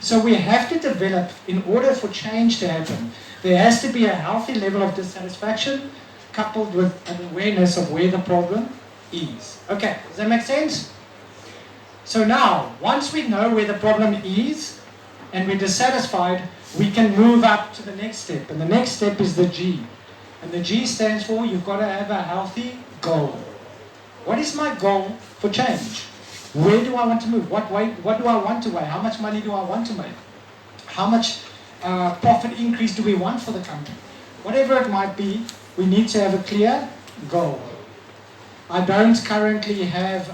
So we have to develop, in order for change to happen, there has to be a healthy level of dissatisfaction coupled with an awareness of where the problem is. Okay, does that make sense? So now, once we know where the problem is and we're dissatisfied, we can move up to the next step. And the next step is the G. And the G stands for you've got to have a healthy goal. What is my goal for change? Where do I want to move? What do I want to weigh? How much money do I want to make? How much profit increase do we want for the company? Whatever it might be, we need to have a clear goal. I don't currently have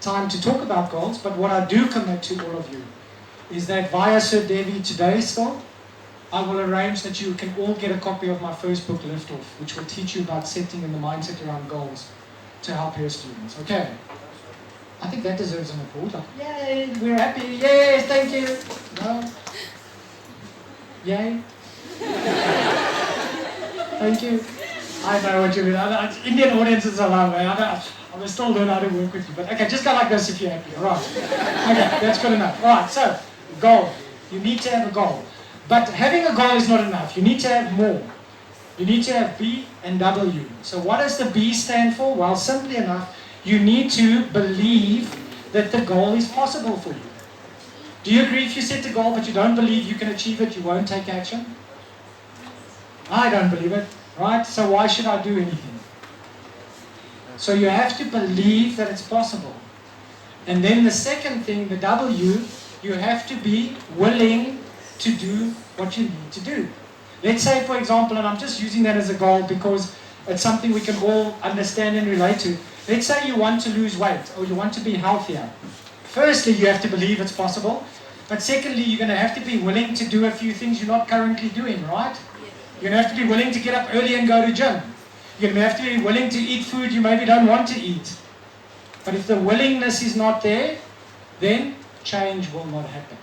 time to talk about goals, but what I do commit to all of you is that via Sir Devi today still, I will arrange that you can all get a copy of my first book, Lift Off, which will teach you about setting and the mindset around goals to help your students. Okay. I think that deserves an applause. Like, yay, we're happy. Yes, thank you. No. Yay. Thank you. I know what you mean. Indian audiences are love. I will still learn how to work with you. But okay, just go like this if you're happy. All right. Okay, that's good enough. All right, so, goal. You need to have a goal. But having a goal is not enough. You need to have more. You need to have B and W. So what does the B stand for? Well, simply enough, you need to believe that the goal is possible for you. Do you agree if you set a goal but you don't believe you can achieve it, you won't take action? I don't believe it, right? So why should I do anything? So you have to believe that it's possible. And then the second thing, the W, you have to be willing to do what you need to do. Let's say, for example, and I'm just using that as a goal because it's something we can all understand and relate to. Let's say you want to lose weight or you want to be healthier. Firstly, you have to believe it's possible. But secondly, you're going to have to be willing to do a few things you're not currently doing, right? You're going to have to be willing to get up early and go to gym. You're going to have to be willing to eat food you maybe don't want to eat. But if the willingness is not there, then change will not happen.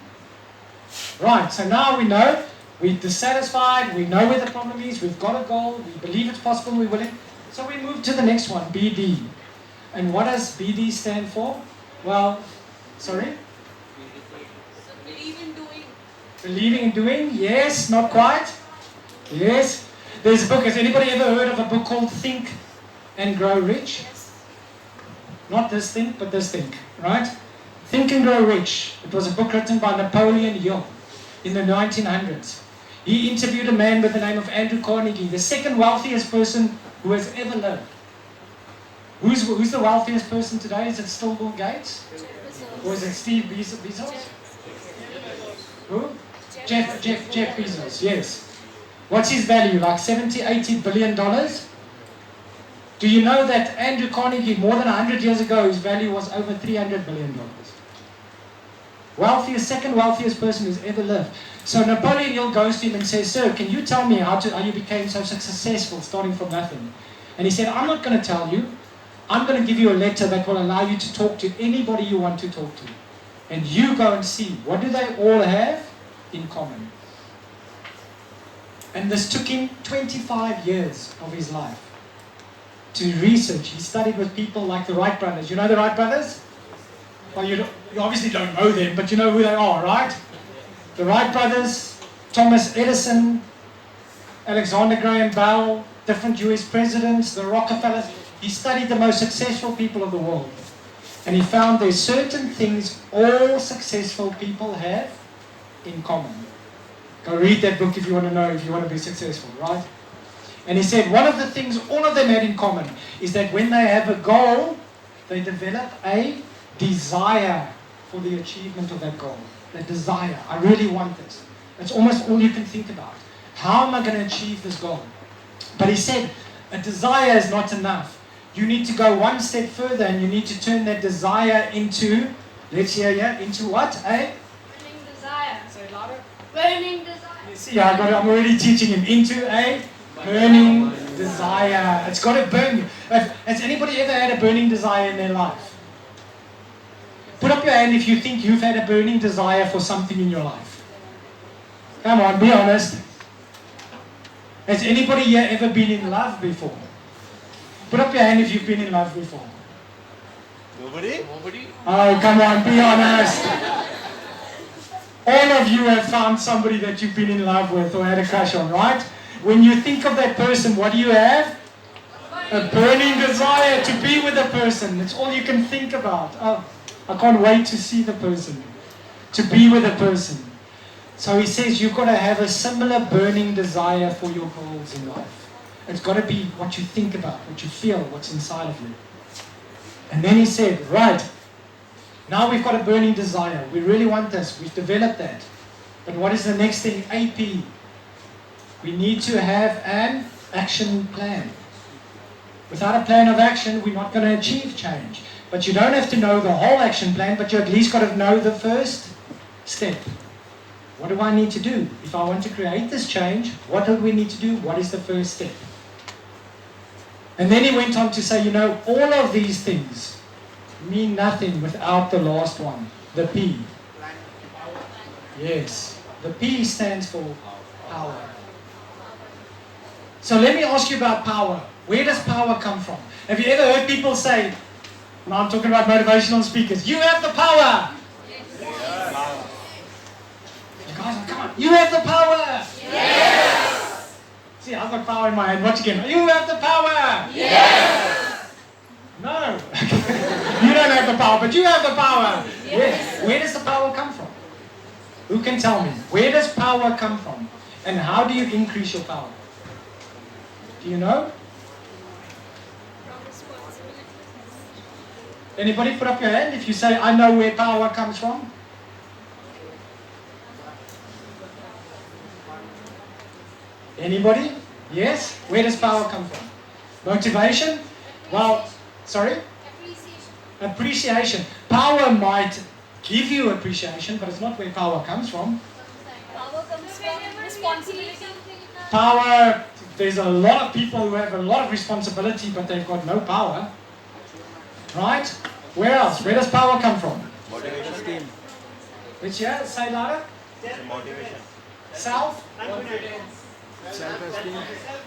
Right, so now we know, we're dissatisfied, we know where the problem is, we've got a goal, we believe it's possible, we're willing. So we move to the next one, BD. And what does BD stand for? Well, sorry? So believe in doing. Believing in doing? Yes, not quite. Yes. There's a book, has anybody ever heard of a book called Think and Grow Rich? Not this Think, but this Think, right? Think and Grow Rich. It was a book written by Napoleon Hill in the 1900s. He interviewed a man by the name of Andrew Carnegie, the second wealthiest person who has ever lived. Who's the wealthiest person today? Is it still Bill Gates? Or is it Steve Bezos? Who? Jeff Bezos, yes. What's his value? Like 70, 80 billion dollars? Do you know that Andrew Carnegie, more than 100 years ago, his value was over $300 billion? Wealthiest, second wealthiest person who's ever lived. So Napoleon Hill goes to him and says, "Sir, can you tell me how you became so successful starting from nothing?" And he said, "I'm not going to tell you. I'm going to give you a letter that will allow you to talk to anybody you want to talk to. And you go and see, what do they all have in common?" And this took him 25 years of his life to research. He studied with people like the Wright brothers. You know the Wright brothers? Well, you obviously don't know them, but you know who they are, right? The Wright brothers, Thomas Edison, Alexander Graham Bell, different US presidents, the Rockefellers. He studied the most successful people of the world. And he found there's certain things all successful people have in common. Go read that book if you want to know, if you want to be successful, right? And he said one of the things all of them had in common is that when they have a goal, they develop a desire for the achievement of that goal. The desire. I really want this. That's almost all you can think about. How am I going to achieve this goal? But he said, a desire is not enough. You need to go one step further and you need to turn that desire into, let's hear yeah, into what? Burning desire. Sorry, louder. Burning desire. You see, I'm already teaching him into a burning desire. It's got to burn you. Has anybody ever had a burning desire in their life? Put up your hand if you think you've had a burning desire for something in your life. Come on, be honest. Has anybody here ever been in love before? Put up your hand if you've been in love before. Nobody? Oh, come on, be honest. All of you have found somebody that you've been in love with or had a crush on, right? When you think of that person, what do you have? A burning desire to be with the person. That's all you can think about. Oh, I can't wait to see the person, to be with the person. So he says you've got to have a similar burning desire for your goals in life. It's got to be what you think about, what you feel, what's inside of you. And then he said, right, now we've got a burning desire. We really want this. We've developed that. But what is the next thing? AP. We need to have an action plan. Without a plan of action, we're not going to achieve change. But you don't have to know the whole action plan, but you at least got to know the first step. What do I need to do? If I want to create this change, what do we need to do? What is the first step? And then he went on to say, all of these things mean nothing without the last one, the P. Yes, the P stands for power. So let me ask you about power. Where does power come from? Have you ever heard people say, now I'm talking about motivational speakers, you have the power! You guys, come on, you have the power! Yes! See, I've got power in my hand. Watch again. You have the power! Yes! No. You don't have the power, but you have the power. Yes. Where does the power come from? Who can tell me? Where does power come from? And how do you increase your power? Do you know? Anybody put up your hand if you say, I know where power comes from? Anybody? Yes? Where does power come from? Motivation? Well, sorry? Appreciation. Power might give you appreciation, but it's not where power comes from. Power comes from responsibility. Power, there's a lot of people who have a lot of responsibility, but they've got no power. Right? Where else? Where does power come from? Motivation. Which here? Say louder. Motivation. Self? Self-esteem.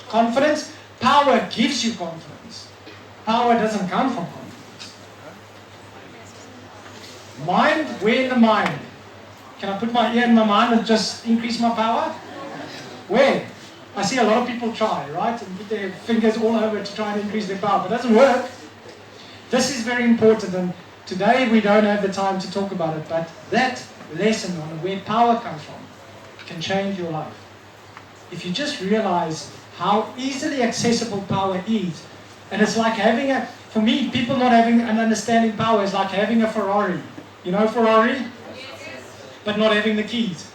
Confidence. Power gives you confidence. Power doesn't come from confidence. Mind? Where in the mind? Can I put my ear in my mind and just increase my power? Where? I see a lot of people try, right? And put their fingers all over to try and increase their power, but it doesn't work. This is very important, and today we don't have the time to talk about it, but that lesson on where power comes from can change your life. If you just realize how easily accessible power is, and it's like having for me, people not having an understanding power is like having a Ferrari. You know Ferrari? But not having the keys.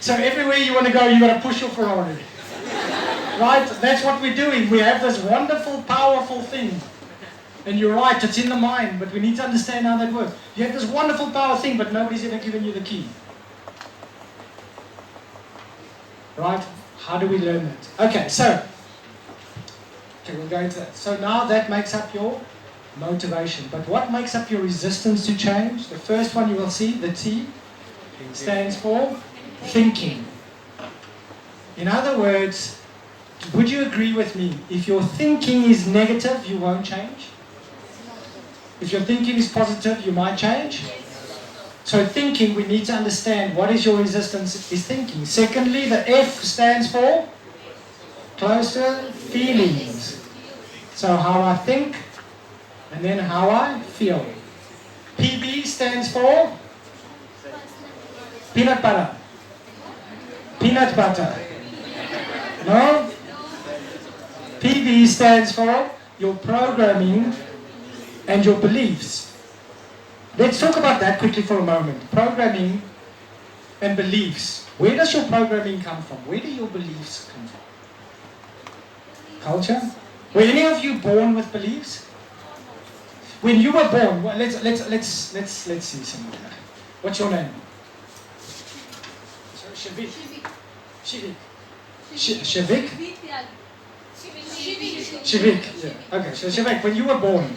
So everywhere you want to go, you got to push your Ferrari. Right? That's what we're doing. We have this wonderful, powerful thing. And you're right, it's in the mind, but we need to understand how that works. You have this wonderful power thing, but nobody's ever given you the key. Right? How do we learn that? Okay, we'll go into that. So now that makes up your motivation. But what makes up your resistance to change? The first one you will see, the T, stands for thinking. In other words, would you agree with me? If your thinking is negative, you won't change. If your thinking is positive, you might change. So thinking, we need to understand what is your resistance is thinking. Secondly, the F stands for closer feelings. So how I think, and then how I feel. PB stands for peanut butter. Peanut butter. No? PB stands for your programming and your beliefs. Let's talk about that quickly for a moment. Programming and beliefs. Where does your programming come from? Where do your beliefs come from? Culture? Were any of you born with beliefs? When you were born, well, let's see something. What's your name? Shavik. Shavik. Shavik? Shavik. Yeah. Okay, so Shavik, when you were born,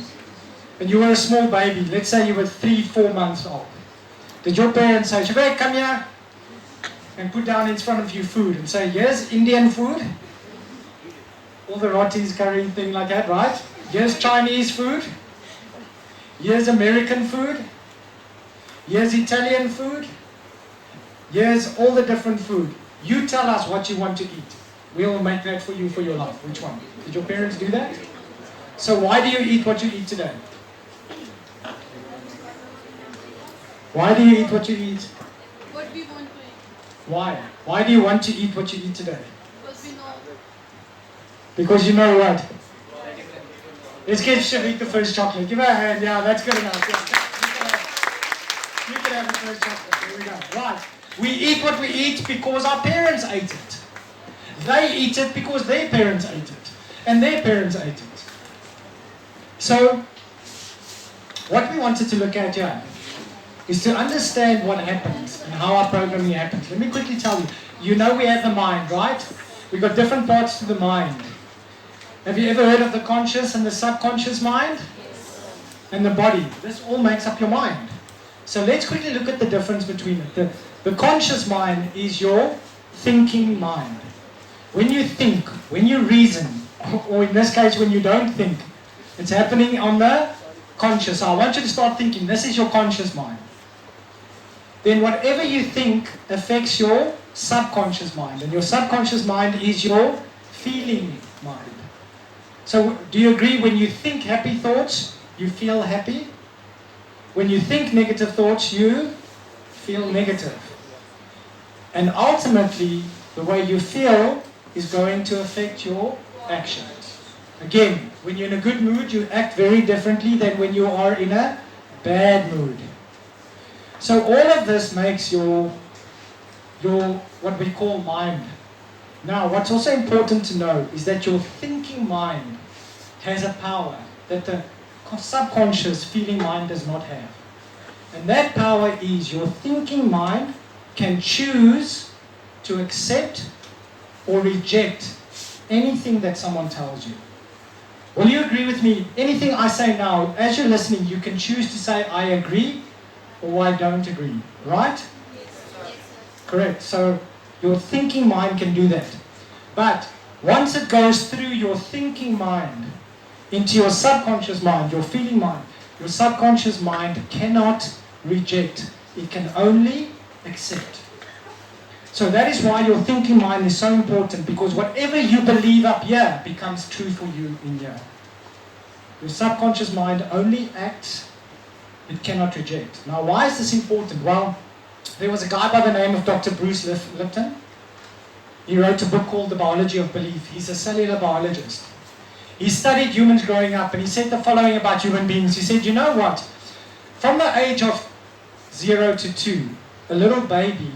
when you were a small baby, let's say you were 3-4 months old, did your parents say, Shavik, come here, and put down in front of you food and say, here's Indian food, all the rotis, curry, thing like that, right? Here's Chinese food, here's American food, here's Italian food, here's all the different food. You tell us what you want to eat. We'll make that for you for your life. Which one? Did your parents do that? So why do you eat what you eat today? Why do you eat what you eat? What we want to eat. Why? Why do you want to eat what you eat today? Because we know. Because you know what? Let's give Shavik the first chocolate. Give her a hand. Yeah, that's good enough. Yeah. You can have the first chocolate. There we go. Right. We eat what we eat because our parents ate it. They eat it because their parents ate it. And their parents ate it. So, what we wanted to look at here is to understand what happens and how our programming happens. Let me quickly tell you. You know we have the mind, right? We've got different parts to the mind. Have you ever heard of the conscious and the subconscious mind? And the body. This all makes up your mind. So let's quickly look at the difference between it. The conscious mind is your thinking mind. When you think, when you reason, or in this case when you don't think, it's happening on the conscious. So I want you to start thinking, this is your conscious mind. Then whatever you think affects your subconscious mind. And your subconscious mind is your feeling mind. So do you agree, when you think happy thoughts, you feel happy? When you think negative thoughts, you feel negative. And ultimately, the way you feel is going to affect your actions. Again, when you're in a good mood, you act very differently than when you are in a bad mood. So all of this makes your what we call mind. Now, what's also important to know is that your thinking mind has a power that the subconscious feeling mind does not have. And that power is your thinking mind can choose to accept or reject anything that someone tells you. Will you agree with me? Anything I say now, as you're listening, you can choose to say, I agree or I don't agree. Right? Correct. So your thinking mind can do that. But once it goes through your thinking mind into your subconscious mind, your feeling mind, your subconscious mind cannot reject. It can only accept. So that is why your thinking mind is so important, because whatever you believe up here becomes true for you in here. Your subconscious mind only acts, it cannot reject. Now, why is this important? Well, there was a guy by the name of Dr. Bruce Lipton. He wrote a book called The Biology of Belief. He's a cellular biologist. He studied humans growing up, and he said the following about human beings. He said, you know what? From the age of 0 to 2, a little baby,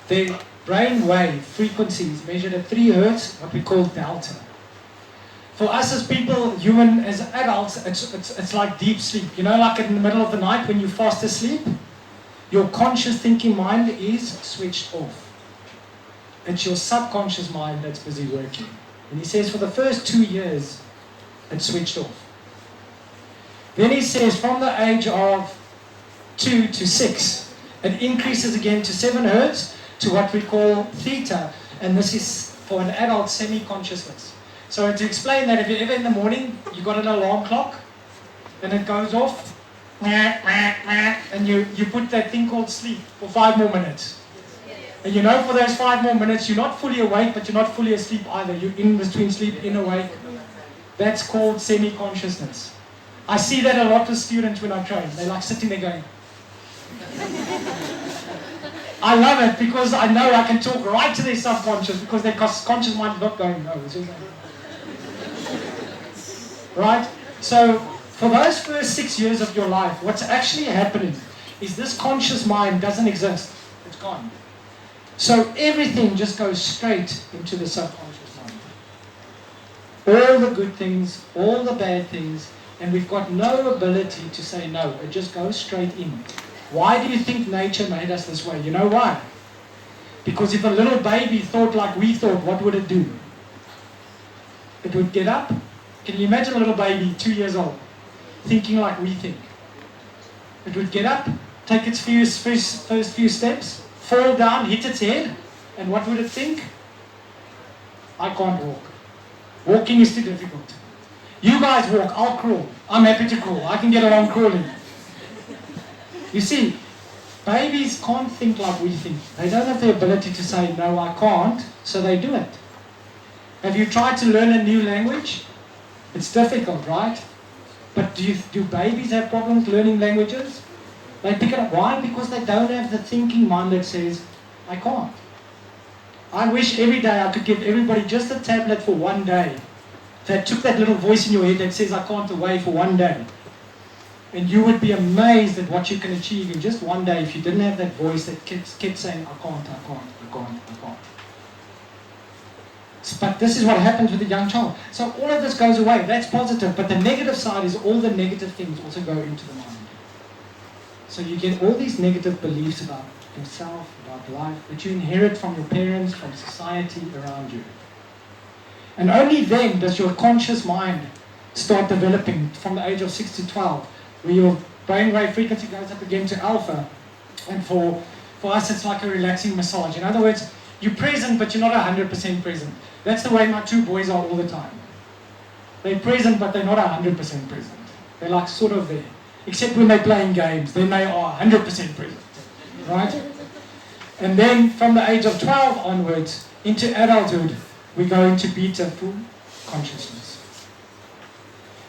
their brain wave frequency is measured at 3 hertz, what we call delta. For us as people, human, as adults, it's like deep sleep. You know, like in the middle of the night when you're fast asleep, your conscious thinking mind is switched off. It's your subconscious mind that's busy working. And he says for the first 2 years, it's switched off. Then he says from the age of 2 to 6, it increases again to 7 hertz to what we call theta. And this is for an adult semi-consciousness. So to explain that, if you're ever in the morning, you've got an alarm clock, and it goes off, and you put that thing called sleep for 5 more minutes. And you know for those 5 more minutes, you're not fully awake, but you're not fully asleep either. You're in between sleep, in awake. That's called semi-consciousness. I see that a lot with students when I train. They're like sitting there going. I love it because I know I can talk right to their subconscious, because their conscious mind is not going, no. It's just like, right? So for those first 6 years of your life, what's actually happening is this conscious mind doesn't exist. It's gone. So everything just goes straight into the subconscious mind. All the good things, all the bad things, and we've got no ability to say no. It just goes straight in. Why do you think nature made us this way? You know why? Because if a little baby thought like we thought, what would it do? It would get up. Can you imagine a little baby, 2 years old, thinking like we think? It would get up, take its first few steps, fall down, hit its head, and what would it think? I can't walk. Walking is too difficult. You guys walk, I'll crawl. I'm happy to crawl. I can get along crawling. You see, babies can't think like we think. They don't have the ability to say, no, I can't, so they do it. Have you tried to learn a new language? It's difficult, right? But do babies have problems learning languages? They pick it up. Why? Because they don't have the thinking mind that says, I can't. I wish every day I could give everybody just a tablet for 1 day that took that little voice in your head that says, I can't away for 1 day. And you would be amazed at what you can achieve in just 1 day if you didn't have that voice that kept saying, I can't, I can't, I can't, I can't. But this is what happens with a young child. So all of this goes away. That's positive. But the negative side is all the negative things also go into the mind. So you get all these negative beliefs about yourself, about life, that you inherit from your parents, from society around you. And only then does your conscious mind start developing from the age of 6 to 12, where your brainwave frequency goes up again to alpha. And for us, it's like a relaxing massage. In other words, you're present, but you're not 100% present. That's the way my two boys are all the time. They're present, but they're not 100% present. They're like sort of there. Except when they're playing games, then they are 100% present. Right? And then from the age of 12 onwards, into adulthood, we go into beta full consciousness.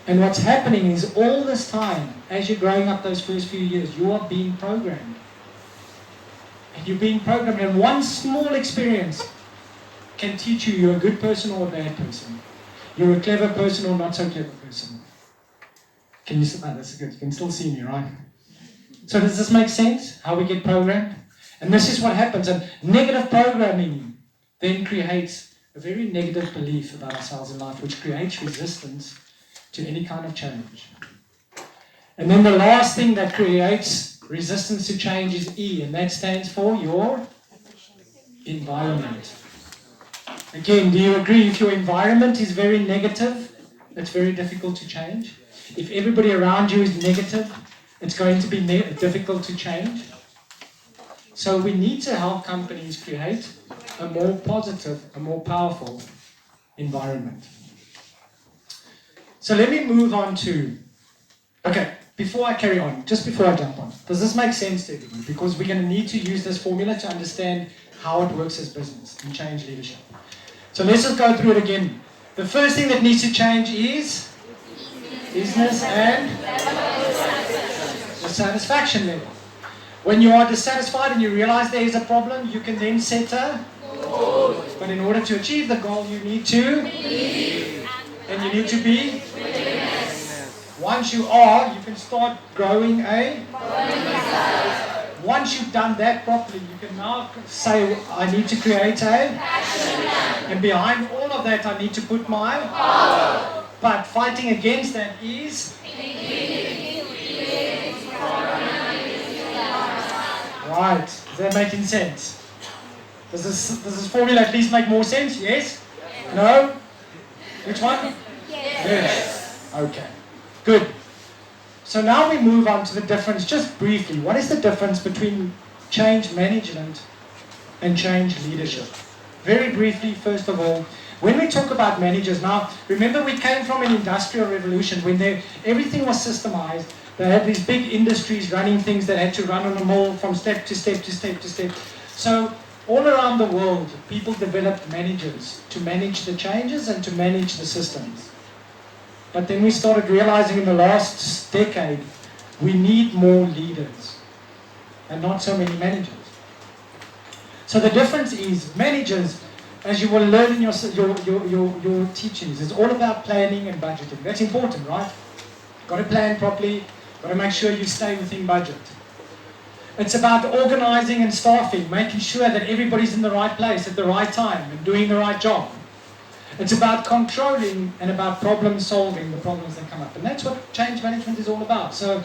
And what's happening is all this time, as you're growing up those first few years, you are being programmed. And you're being programmed, and one small experience can teach you you're a good person or a bad person. You're a clever person or not so clever person. Can you see that? That's good. You can still see me, right? So does this make sense? How we get programmed? And this is what happens. And negative programming then creates a very negative belief about ourselves in life, which creates resistance to any kind of change. And then the last thing that creates resistance to change is E, and that stands for your environment. Again, do you agree if your environment is very negative, it's very difficult to change? If everybody around you is negative, it's going to be difficult to change. So we need to help companies create a more positive, a more powerful environment. So let me move on to, okay, before I carry on, just before I jump on, does this make sense to everyone? Because we're going to need to use this formula to understand how it works as business and change leadership. So let's just go through it again. The first thing that needs to change is business and the satisfaction level. When you are dissatisfied and you realize there is a problem, you can then set a goal. But in order to achieve the goal, you need to believe. And you need to be willingness. Once you are, you can start growing a desire. Once you've done that properly, you can now say, I need to create a action plan. And behind all of that, I need to put my power. But fighting against that is right. Is that making sense? Does this formula at least make more sense? Yes? No? Which one? Yes. Okay. Good. So now we move on to the difference, just briefly. What is the difference between change management and change leadership? Very briefly, first of all, when we talk about managers, now remember we came from an industrial revolution when everything was systemized. They had these big industries running things that had to run on a mill from step to step to step to step. So all around the world, people developed managers to manage the changes and to manage the systems. But then we started realizing in the last decade, we need more leaders and not so many managers. So the difference is managers, as you will learn in your teachings, it's all about planning and budgeting. That's important, right? Got to plan properly, got to make sure you stay within budget. It's about organizing and staffing, making sure that everybody's in the right place at the right time and doing the right job. It's about controlling and about problem solving the problems that come up. And that's what change management is all about. So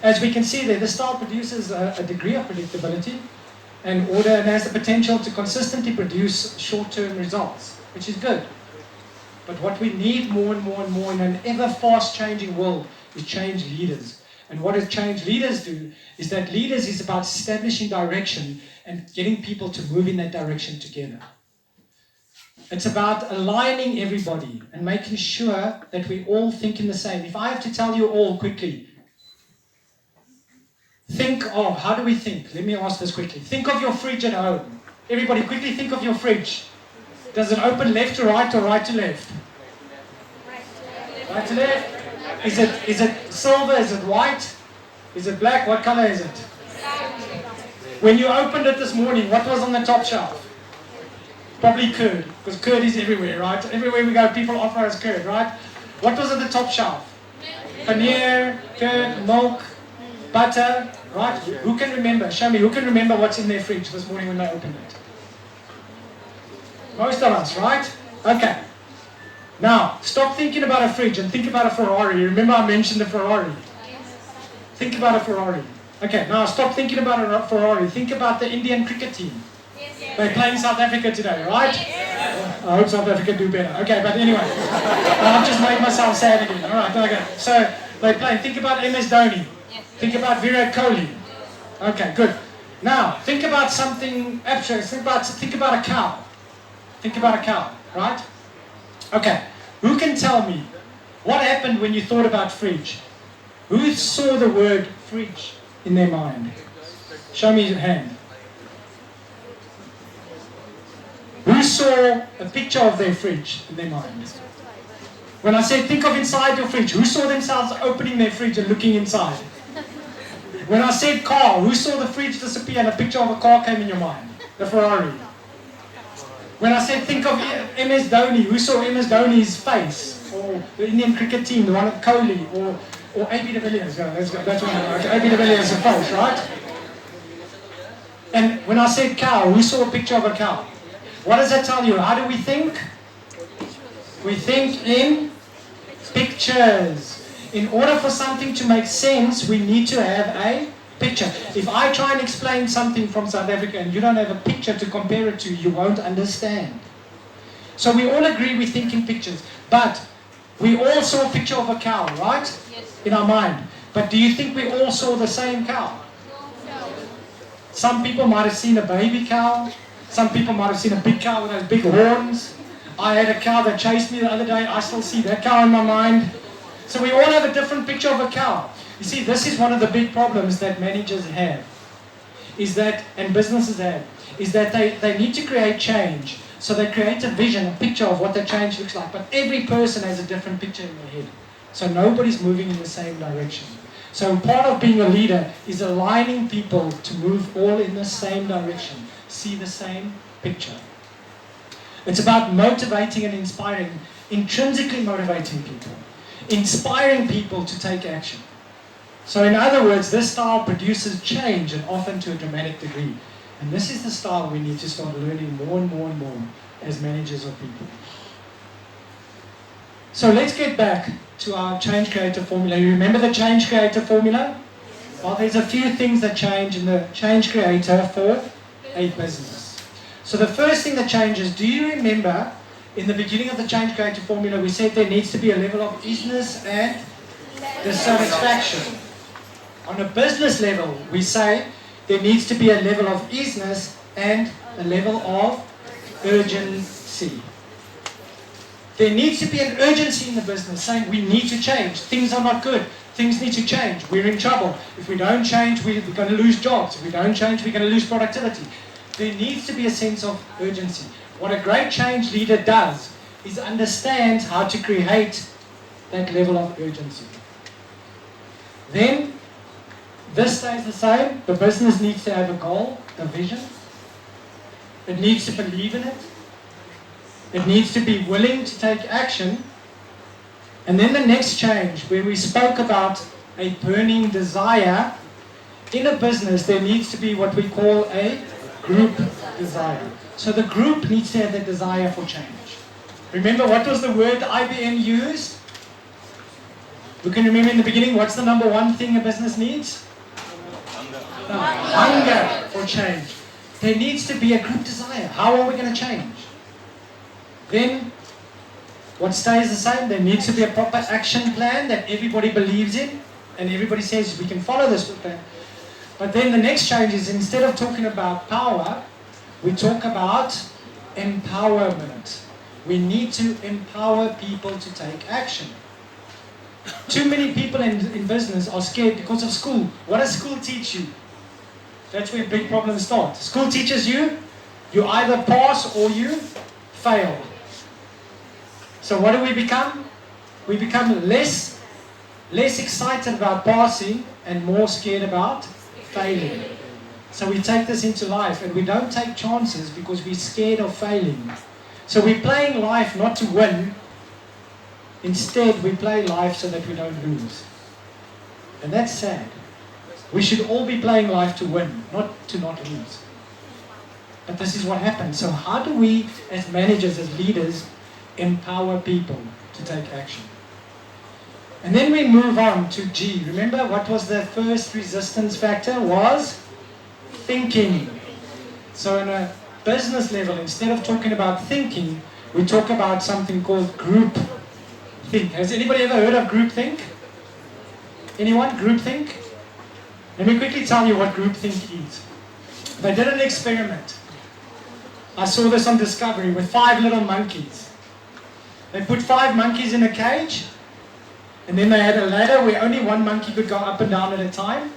as we can see there, the style produces a degree of predictability and order and has the potential to consistently produce short-term results, which is good. But what we need more and more and more in an ever fast-changing world is change leaders. And what does change leaders do is that leaders is about establishing direction and getting people to move in that direction together. It's about aligning everybody and making sure that we all think in the same. If I have to tell you all quickly, think of, how do we think? Let me ask this quickly. Think of your fridge at home. Everybody quickly think of your fridge. Does it open left to right or right to left? Right to left? Is it silver? Is it white? Is it black? What color is it? When you opened it this morning, what was on the top shelf? Probably curd, because curd is everywhere, right? Everywhere we go, people offer us curd, right? What was at the top shelf? Paneer, curd, milk, butter, right? Who can remember? Show me, who can remember what's in their fridge this morning when they opened it? Most of us, right? Okay. Now, stop thinking about a fridge and think about a Ferrari. Remember I mentioned the Ferrari? Think about a Ferrari. Okay, now stop thinking about a Ferrari. Think about the Indian cricket team. They're playing South Africa today, right? I hope South Africa do better. Okay, but anyway, I've just made myself sad again. All right, okay. So they play. Think about MS Dhoni. Think about Virat Kohli. Okay, good. Now think about something abstract. Think about a cow. Think about a cow, right? Okay. Who can tell me what happened when you thought about fridge? Who saw the word fridge in their mind? Show me your hand. Who saw a picture of their fridge in their mind? When I said think of inside your fridge, who saw themselves opening their fridge and looking inside? When I said car, who saw the fridge disappear and a picture of a car came in your mind? The Ferrari. When I said think of MS Dhoni, who saw MS Dhoni's face? Or the Indian cricket team, the one of Kohli, or AB de Villiers. Yeah, that's one. AB de Villiers' face, right? And when I said cow, who saw a picture of a cow? What does that tell you? How do we think? We think in pictures. In order for something to make sense, we need to have a picture. If I try and explain something from South Africa and you don't have a picture to compare it to, you won't understand. So we all agree we think in pictures. But we all saw a picture of a cow, right? Yes. In our mind. But do you think we all saw the same cow? No. Some people might have seen a baby cow. Some people might have seen a big cow with those big horns. I had a cow that chased me the other day. I still see that cow in my mind. So we all have a different picture of a cow. You see, this is one of the big problems that managers have, and businesses have, is that they need to create change. So they create a vision, a picture of what the change looks like. But every person has a different picture in their head. So nobody's moving in the same direction. So part of being a leader is aligning people to move all in the same direction, see the same picture. It's about motivating and inspiring, intrinsically motivating people, inspiring people to take action. So in other words, this style produces change, and often to a dramatic degree. And this is the style we need to start learning more and more and more as managers of people. So let's get back to our change creator formula. You remember the change creator formula? Well, there's a few things that change in the change creator for a business. So the first thing that changes, do you remember in the beginning of the change creator formula we said there needs to be a level of easiness and dissatisfaction. On a business level, we say there needs to be a level of easiness and a level of urgency. There needs to be an urgency in the business saying we need to change. Things are not good. Things need to change. We're in trouble. If we don't change, we're going to lose jobs. If we don't change, we're going to lose productivity. There needs to be a sense of urgency. What a great change leader does is understand how to create that level of urgency. Then, this stays the same. The business needs to have a goal, a vision. It needs to believe in it. It needs to be willing to take action. And then the next change, where we spoke about a burning desire, in a business there needs to be what we call a group desire. So the group needs to have that desire for change. Remember, what was the word IBM used? Who can remember in the beginning, what's the number one thing a business needs? Hunger for change. There needs to be a group desire. How are we going to change? Then, what stays the same? There needs to be a proper action plan that everybody believes in, and everybody says we can follow this plan. But then the next change is, instead of talking about power, we talk about empowerment. We need to empower people to take action. Too many people in business are scared because of school. What does school teach you? That's where big problems start. School teaches you either pass or you fail. So what do we become? We become less excited about passing and more scared about failing. So we take this into life, and we don't take chances because we're scared of failing. So we're playing life not to win. Instead, we play life so that we don't lose. And that's sad. We should all be playing life to win, not to not lose. But this is what happens. So how do we, as managers, as leaders, empower people to take action? And then we move on to G. Remember what was the first resistance factor? Was thinking. So in a business level, instead of talking about thinking, we talk about something called group think. Has anybody ever heard of group think? Anyone? Group think? Let me quickly tell you what group think is. They did an experiment. I saw this on Discovery with 5 little monkeys. They put 5 monkeys in a cage, and then they had a ladder where only one monkey could go up and down at a time,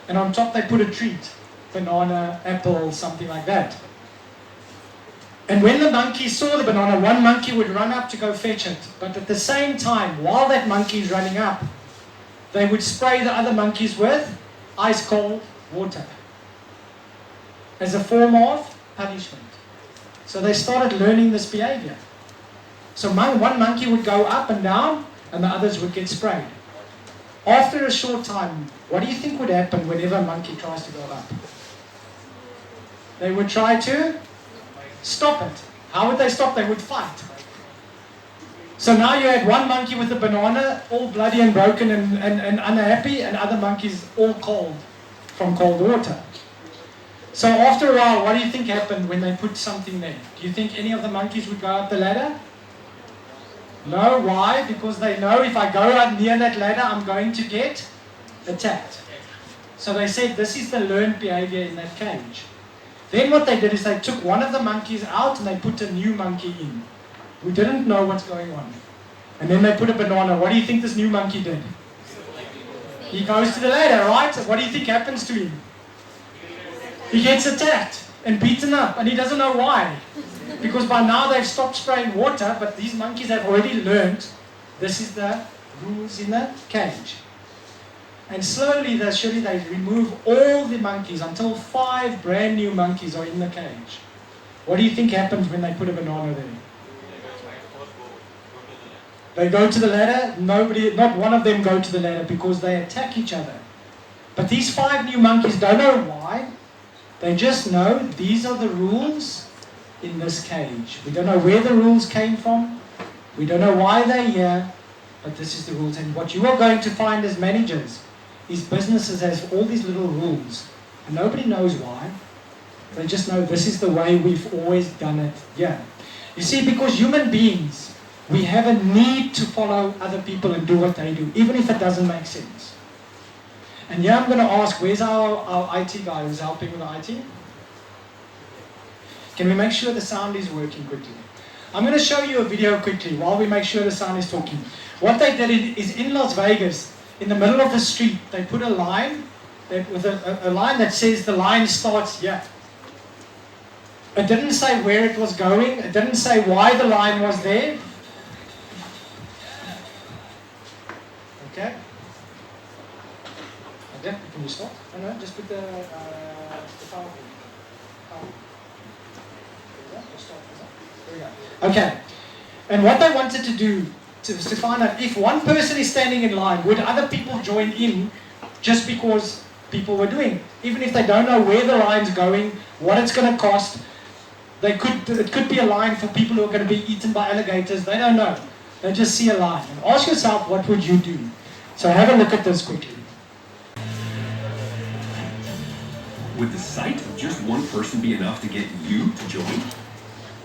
and on top they put a treat, banana, apple, something like that. And when the monkey saw the banana, one monkey would run up to go fetch it, but at the same time, while that monkey is running up, they would spray the other monkeys with ice cold water as a form of punishment. So they started learning this behavior. So one monkey would go up and down, and the others would get sprayed. After a short time, what do you think would happen whenever a monkey tries to go up? They would try to stop it. How would they stop? They would fight. So now you had one monkey with a banana, all bloody and broken and unhappy, and other monkeys all cold from cold water. So after a while, what do you think happened when they put something there? Do you think any of the monkeys would go up the ladder? No, why? Because they know if I go out near that ladder, I'm going to get attacked. So they said this is the learned behavior in that cage. Then what they did is they took one of the monkeys out and they put a new monkey in. We didn't know what's going on. And then they put a banana. What do you think this new monkey did? He goes to the ladder, right? What do you think happens to him? He gets attacked and beaten up, and he doesn't know why. Because by now they've stopped spraying water, but these monkeys have already learned this is the rules in the cage. And slowly, surely they remove all the monkeys until 5 brand new monkeys are in the cage. What do you think happens when they put a banana there? They go to the ladder. Not one of them go to the ladder because they attack each other. But these 5 new monkeys don't know why. They just know these are the rules in this cage. We don't know where the rules came from. We don't know why they're here, but this is the rules. And what you are going to find as managers is businesses have all these little rules, and nobody knows why. They just know this is the way we've always done it. Yeah. You see, because human beings, we have a need to follow other people and do what they do, even if it doesn't make sense. And yeah, I'm going to ask, where's our IT guy who's helping with the IT? Can we make sure the sound is working quickly? I'm going to show you a video quickly while we make sure the sound is talking. What they did is in Las Vegas, in the middle of the street, they put a line with a line that says the line starts here. It didn't say where it was going. It didn't say why the line was there. Okay. Okay, can you stop? No, just put the power. Okay, and what they wanted to do was to find out if one person is standing in line, would other people join in just because people were doing it? Even if they don't know where the line's going, what it's going to cost, it could be a line for people who are going to be eaten by alligators. They don't know. They just see a line. And ask yourself, what would you do? So have a look at this quickly. Would the sight of just one person be enough to get you to join?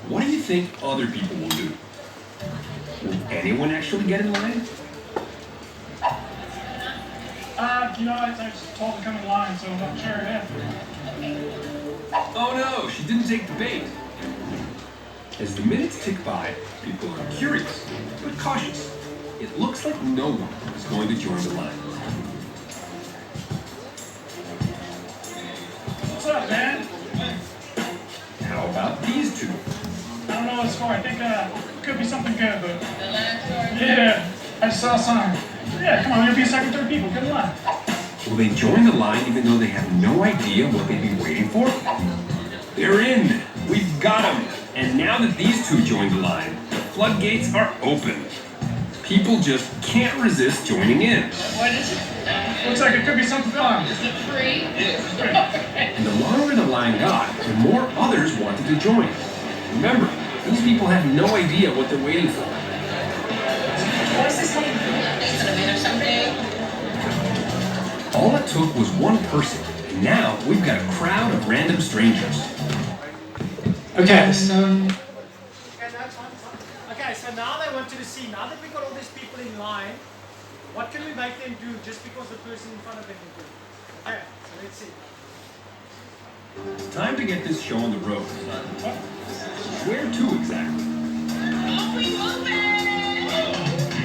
What do you think other people will do? Will anyone actually get in line? I was told to come in line, so I'm not sure yet. Oh no, she didn't take the bait. As the minutes tick by, people are curious, but cautious. It looks like no one is going to join the line. What's up, man? How about these two? I don't know what it's for. I think it could be something good, but... Yeah, I just saw a sign. Yeah, come on, there'll be a second, third people. Good luck. Will they join the line even though they have no idea what they'd be waiting for? They're in! We've got them! And now that these two joined the line, the floodgates are open. People just can't resist joining in. What is it? Looks like it could be something fun. Is it free? And the longer the line got, the more others wanted to join. Remember, these people have no idea what they're waiting for. What's this name? All it took was one person, and now we've got a crowd of random strangers. Okay, so... Okay, so now they wanted to see, now that we got all these people in line, what can we make them do just because the person in front of them is doing it? Okay, so let's see. Time to get this show on the road. Where to exactly?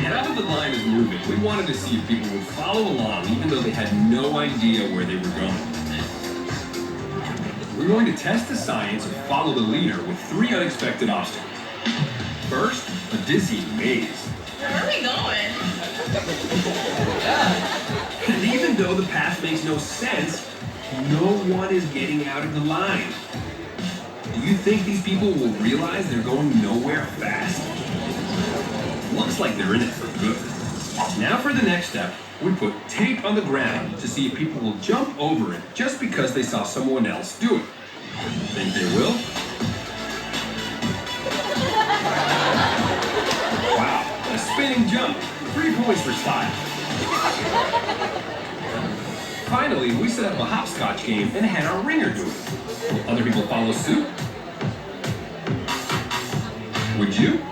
Now that the line is moving, we wanted to see if people would follow along even though they had no idea where they were going. We're going to test the science of follow the leader with 3 unexpected obstacles. First, a dizzying maze. Where are we going? And even though the path makes no sense, no one is getting out of the line. Do you think these people will realize they're going nowhere fast? Looks like they're in it for good. Now for the next step, we put tape on the ground to see if people will jump over it just because they saw someone else do it. Think they will? Wow, a spinning jump. 3 points for style. Finally, we set up a hopscotch game and had our ringer do it. Will other people follow suit? Would you?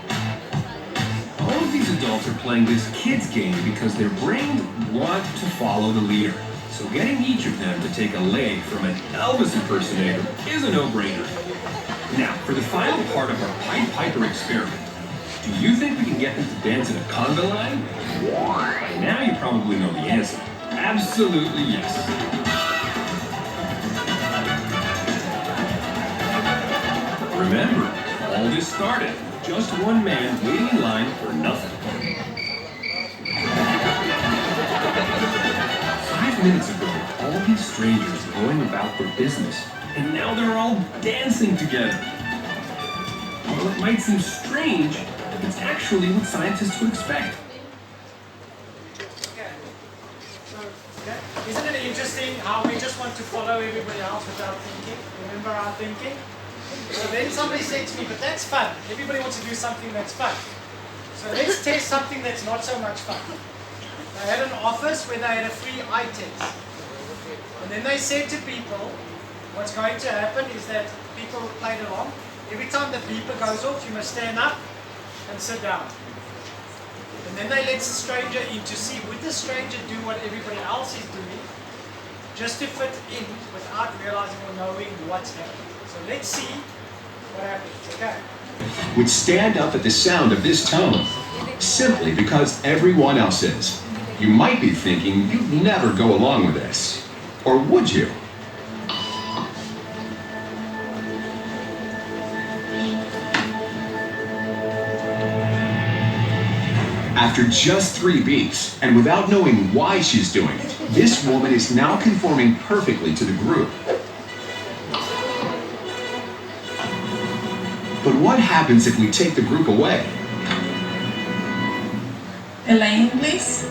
All of these adults are playing this kids game because their brains want to follow the leader. So getting each of them to take a leg from an Elvis impersonator is a no-brainer. Now, for the final part of our Pied Piper experiment, do you think we can get them to dance in a conga line? By now you probably know the answer. Absolutely yes. Remember, all this started with just one man waiting in line for nothing. 5 minutes ago, all these strangers were going about their business, and now they're all dancing together. While it might seem strange, it's actually what scientists would expect. Isn't it interesting how we just want to follow everybody else without thinking? Remember our thinking? So then somebody said to me, but that's fun. Everybody wants to do something that's fun. So let's test something that's not so much fun. I had an office where they had a free eye test. And then they said to people, what's going to happen is that people played along. Every time the beeper goes off, you must stand up and sit down. And then they let the stranger in to see, would the stranger do what everybody else is doing, just to fit in without realizing or knowing what's happening. So let's see what happens, okay? Would stand up at the sound of this tone, simply because everyone else is. You might be thinking you'd never go along with this. Or would you? After just 3 beats, and without knowing why she's doing it, this woman is now conforming perfectly to the group. But what happens if we take the group away? Elaine, please.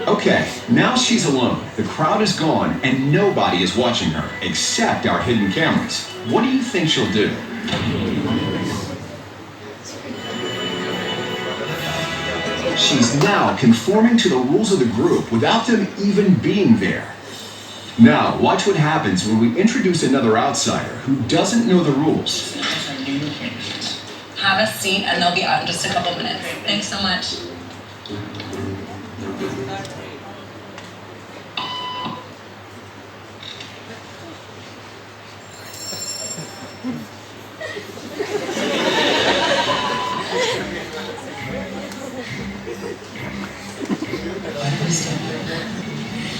Okay, now she's alone. The crowd is gone, and nobody is watching her, except our hidden cameras. What do you think she'll do? She's now conforming to the rules of the group without them even being there. Now, watch what happens when we introduce another outsider who doesn't know the rules. Have a seat and they'll be out in just a couple minutes. Thanks so much.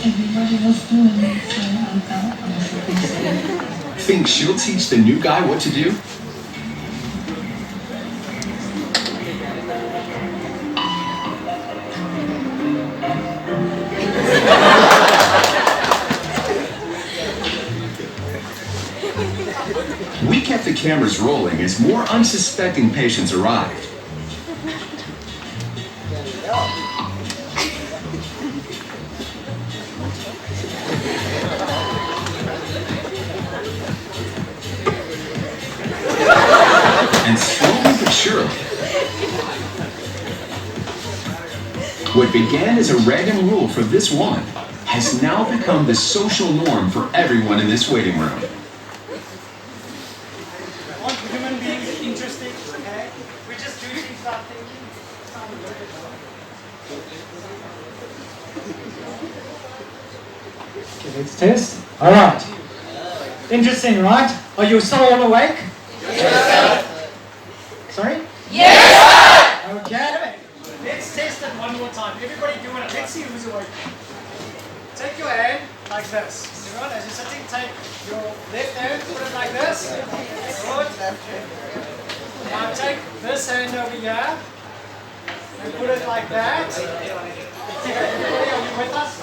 Everybody was doing it, so Think she'll teach the new guy what to do? We kept the cameras rolling as more unsuspecting patients arrived. And slowly but surely, what began as a random rule for this woman has now become the social norm for everyone in this waiting room. Aren't human beings interesting? Okay? We just do things without thinking. Okay, let's test. All right. Interesting, right? Are you still all awake? Yes, sorry? Yes, okay. Let's test it one more time. Everybody do it. Let's see who's awake. Take your hand like this. Everyone, as you're sitting, take your left hand, put it like this. Good. Now take this hand over here and put it like that. Everybody, are you with us?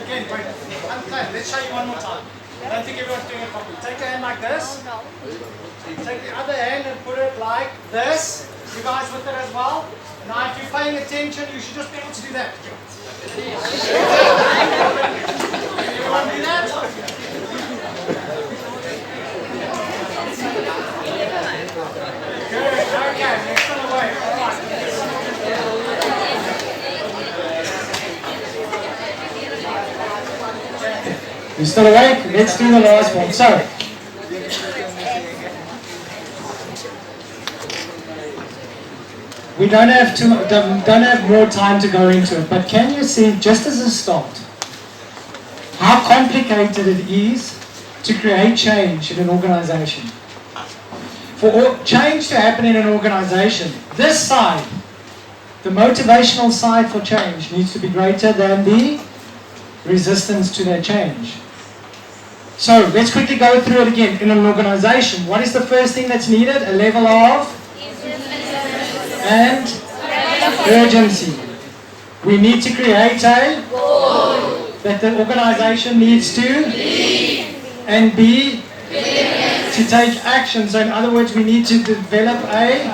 Again, wait. Okay, let's show you one more time. I don't think everyone's doing it properly. Take your hand like this. Take the other hand and put it like this. You guys with it as well? Now if you're paying attention, you should just be able to do that. Everyone do that? Good, okay, next one away. Alright. You still awake? Let's do the last one. So, we don't have more time to go into it, but can you see, just as a start, how complicated it is to create change in an organization? For change to happen in an organization, this side, the motivational side for change, needs to be greater than the resistance to that change. So let's quickly go through it again. In an organization, what is the first thing that's needed? A level of and urgency. We need to create a goal that the organization needs to and be to take action. So in other words, we need to develop a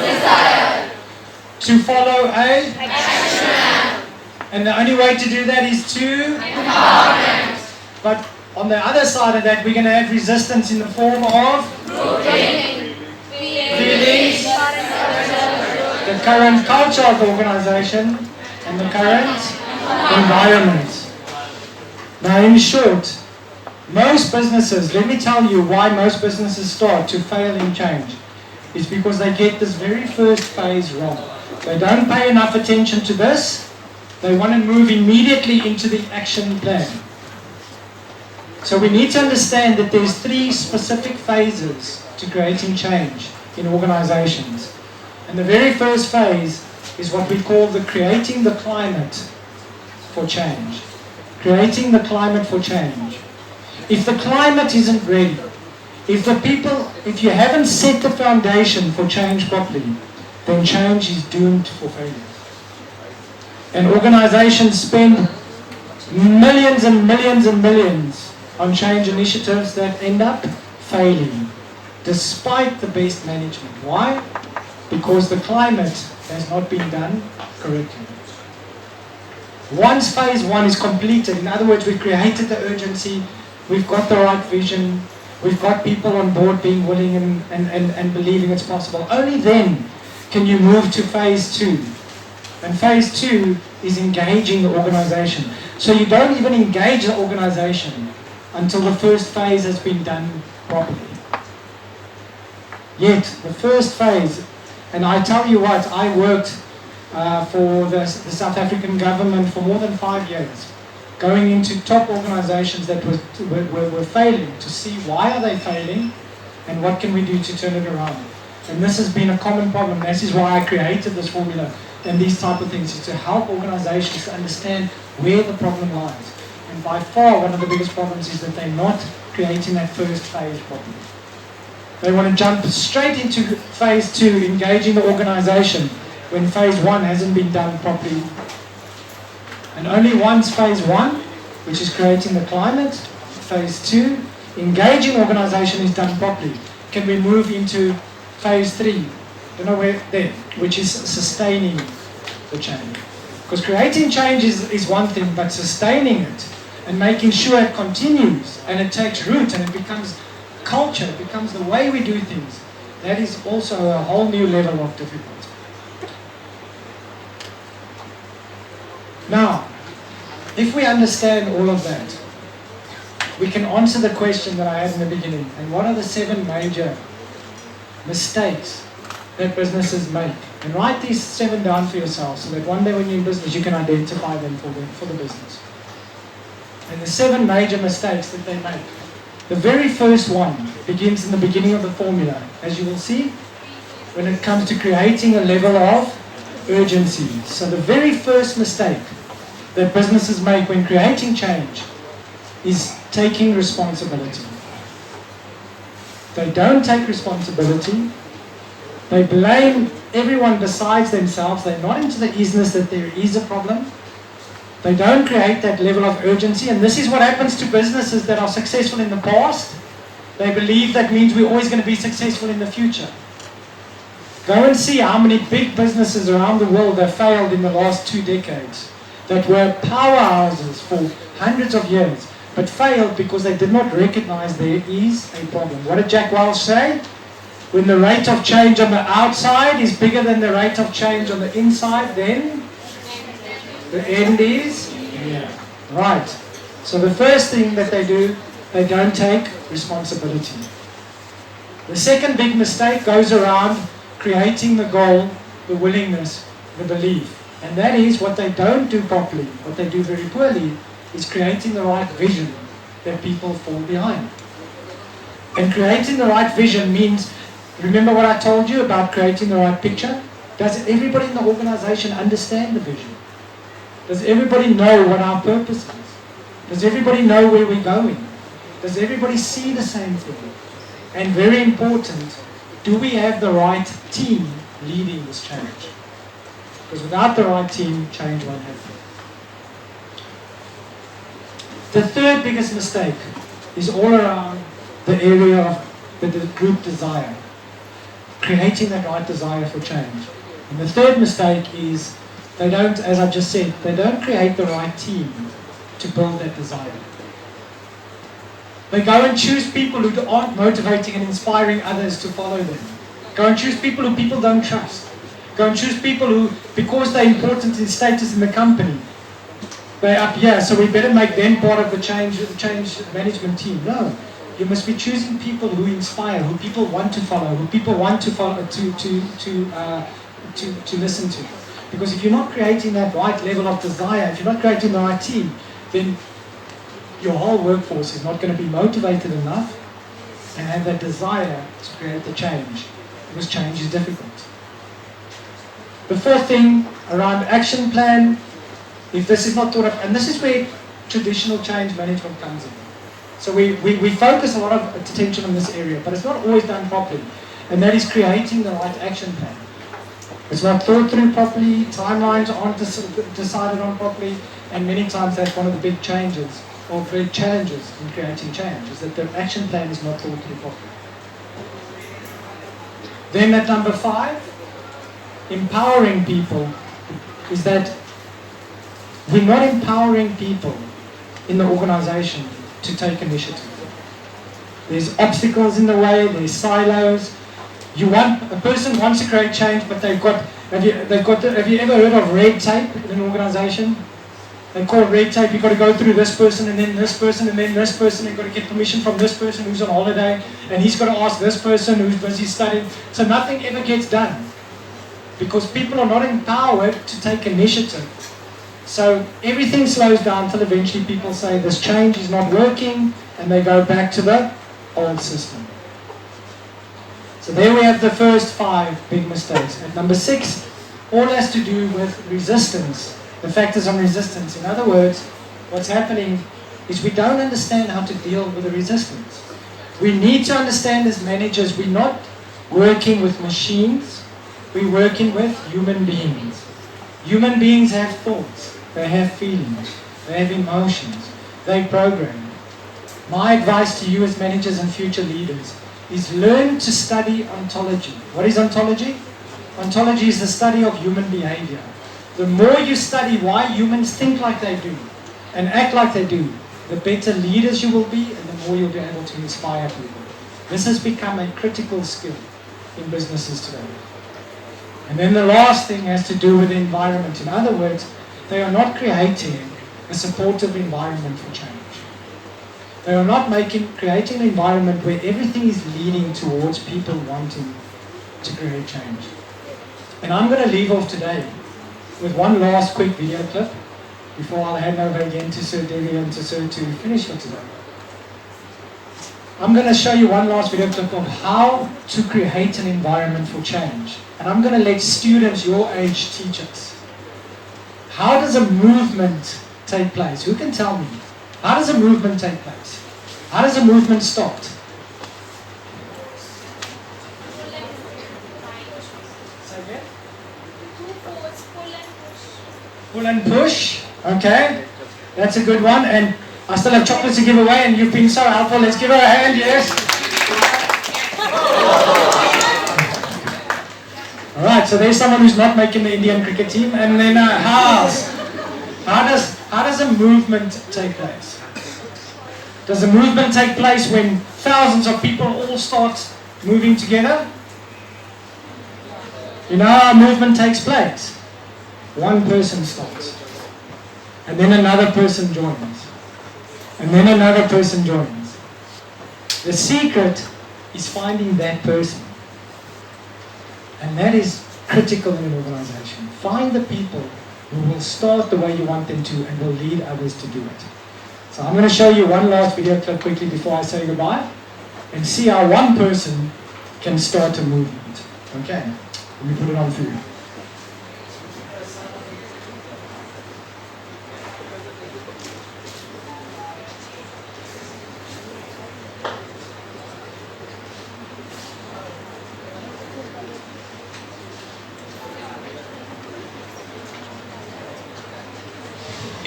desire to follow a action. And the only way to do that is to empowerment. But on the other side of that, we're going to have resistance in the form of feelings, the current culture of the organization, and the current environment. Now, in short, most businesses, let me tell you why most businesses start to fail in change. It's because they get this very first phase wrong. They don't pay enough attention to this. They want to move immediately into the action plan. So we need to understand that there's 3 specific phases to creating change in organizations. And the very first phase is what we call creating the climate for change. Creating the climate for change. If the climate isn't ready, if you haven't set the foundation for change properly, then change is doomed for failure. And organizations spend millions and millions and millions on change initiatives that end up failing, despite the best management. Why? Because the climate has not been done correctly. Once phase 1 is completed, in other words, we've created the urgency, we've got the right vision, we've got people on board being willing and believing it's possible, only then can you move to phase 2. And phase 2 is engaging the organization. So you don't even engage the organization until the first phase has been done properly. Yet, the first phase, and I tell you what, I worked for the South African government for more than 5 years, going into top organizations that were failing, to see why are they failing and what can we do to turn it around. And this has been a common problem. This is why I created this formula and these type of things, is to help organizations to understand where the problem lies. And by far, one of the biggest problems is that they're not creating that first phase properly. They want to jump straight into phase 2, engaging the organization, when phase 1 hasn't been done properly. And only once phase 1, which is creating the climate, phase 2, engaging organization, is done properly, can we move into phase 3? Don't know where there, which is sustaining the change. Because creating change is one thing, but sustaining it and making sure it continues and it takes root and it becomes culture, it becomes the way we do things, that is also a whole new level of difficulty. Now, if we understand all of that, we can answer the question that I had in the beginning. And what are the 7 major mistakes that businesses make? And write these 7 down for yourself so that one day when you're in business, you can identify them for the business. And the 7 major mistakes that they make. The very first one begins in the beginning of the formula. As you will see, when it comes to creating a level of urgency. So the very first mistake that businesses make when creating change is taking responsibility. They don't take responsibility. They blame everyone besides themselves. They're not into the easiness that there is a problem. They don't create that level of urgency. And this is what happens to businesses that are successful in the past. They believe that means we're always going to be successful in the future. Go and see how many big businesses around the world have failed in the last 2 decades. That were powerhouses for hundreds of years, but failed because they did not recognize there is a problem. What did Jack Welch say? When the rate of change on the outside is bigger than the rate of change on the inside, then the end is here. Right. So the first thing that they do, they don't take responsibility. The second big mistake goes around creating the goal, the willingness, the belief. And that is what they don't do properly, what they do very poorly, is creating the right vision that people fall behind. And creating the right vision means, remember what I told you about creating the right picture? Does everybody in the organization understand the vision? Does everybody know what our purpose is? Does everybody know where we're going? Does everybody see the same thing? And very important, do we have the right team leading this change? Because without the right team, change won't happen. The third biggest mistake is all around the area of the group desire. Creating that right desire for change. And the third mistake is they don't, as I just said, they don't create the right team to build that desire. They go and choose people who aren't motivating and inspiring others to follow them. Go and choose people who people don't trust. Go and choose people who, because they're important in status in the company, they're up here, so we better make them part of the change management team. No. You must be choosing people who inspire, who people want to follow, who people want to follow, to listen to. Because if you're not creating that right level of desire, if you're not creating the right team, then your whole workforce is not going to be motivated enough and have that desire to create the change. Because change is difficult. The fourth thing around action plan, if this is not thought of, and this is where traditional change management comes in. So we focus a lot of attention on this area, but it's not always done properly. And that is creating the right action plan. It's not thought through properly, timelines aren't decided on properly, and many times that's one of the big changes, or big challenges in creating change, is that the action plan is not thought through properly. Then at number 5, empowering people, is that we're not empowering people in the organization to take initiative. There's obstacles in the way, there's silos. A person wants to create change, but have you ever heard of red tape in an organization? They call it red tape. You've got to go through this person and then this person and then this person. You've got to get permission from this person who's on holiday, and he's got to ask this person who's busy studying. So nothing ever gets done because people are not empowered to take initiative. So everything slows down until eventually people say this change is not working, and they go back to the old system. So there we have the first 5 big mistakes. And number 6, all has to do with resistance. The factors on resistance. In other words, what's happening is we don't understand how to deal with the resistance. We need to understand as managers, we're not working with machines, we're working with human beings. Human beings have thoughts, they have feelings, they have emotions, they program. My advice to you as managers and future leaders is learn to study ontology. What is ontology? Ontology is the study of human behavior. The more you study why humans think like they do and act like they do, the better leaders you will be and the more you'll be able to inspire people. This has become a critical skill in businesses today. And then the last thing has to do with the environment. In other words, they are not creating a supportive environment for change. They are not creating an environment where everything is leading towards people wanting to create change. And I'm going to leave off today with one last quick video clip before I'll hand over again to Sir Devi and to Sir to finish for today. I'm going to show you one last video clip of how to create an environment for change. And I'm going to let students your age teach us. How does a movement take place? Who can tell me? How does a movement take place? How does a movement start? Say again? Pull and push. Okay, that's a good one. And I still have chocolates to give away, and you've been so helpful. Let's give her a hand, yes. All right, so there's someone who's not making the Indian cricket team. And then how does a movement take place? Does a movement take place when thousands of people all start moving together? You know how a movement takes place? One person starts. And then another person joins. And then another person joins. The secret is finding that person. And that is critical in an organization. Find the people who will start the way you want them to and will lead others to do it. So I'm going to show you one last video clip quickly before I say goodbye and see how one person can start a movement. Okay, let me put it on for you.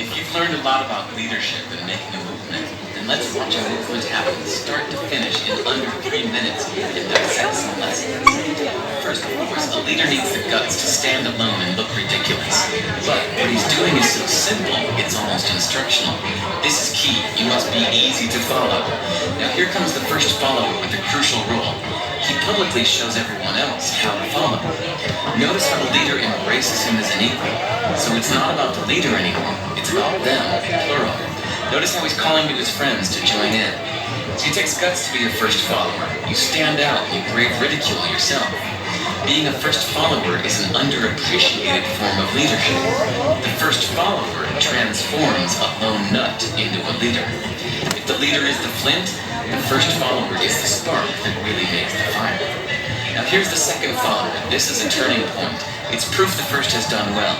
If you've learned a lot about leadership and making a movement, then let's watch a movement happen start to finish in under 3 minutes and dissect some lessons. First of course, a leader needs the guts to stand alone and look ridiculous. But what he's doing is so simple, it's almost instructional. This is key. You must be easy to follow. Now here comes the first follower with a crucial role. He publicly shows everyone else how to follow. Notice how the leader embraces him as an equal. So it's not about the leader anymore, it's about them, plural. Notice how he's calling to his friends to join in. So it takes guts to be your first follower. You stand out, you brave ridicule yourself. Being a first follower is an underappreciated form of leadership. The first follower transforms a lone nut into a leader. If the leader is the flint, the first follower is the spark that really makes the fire. Now here's the second follower. This is a turning point. It's proof the first has done well.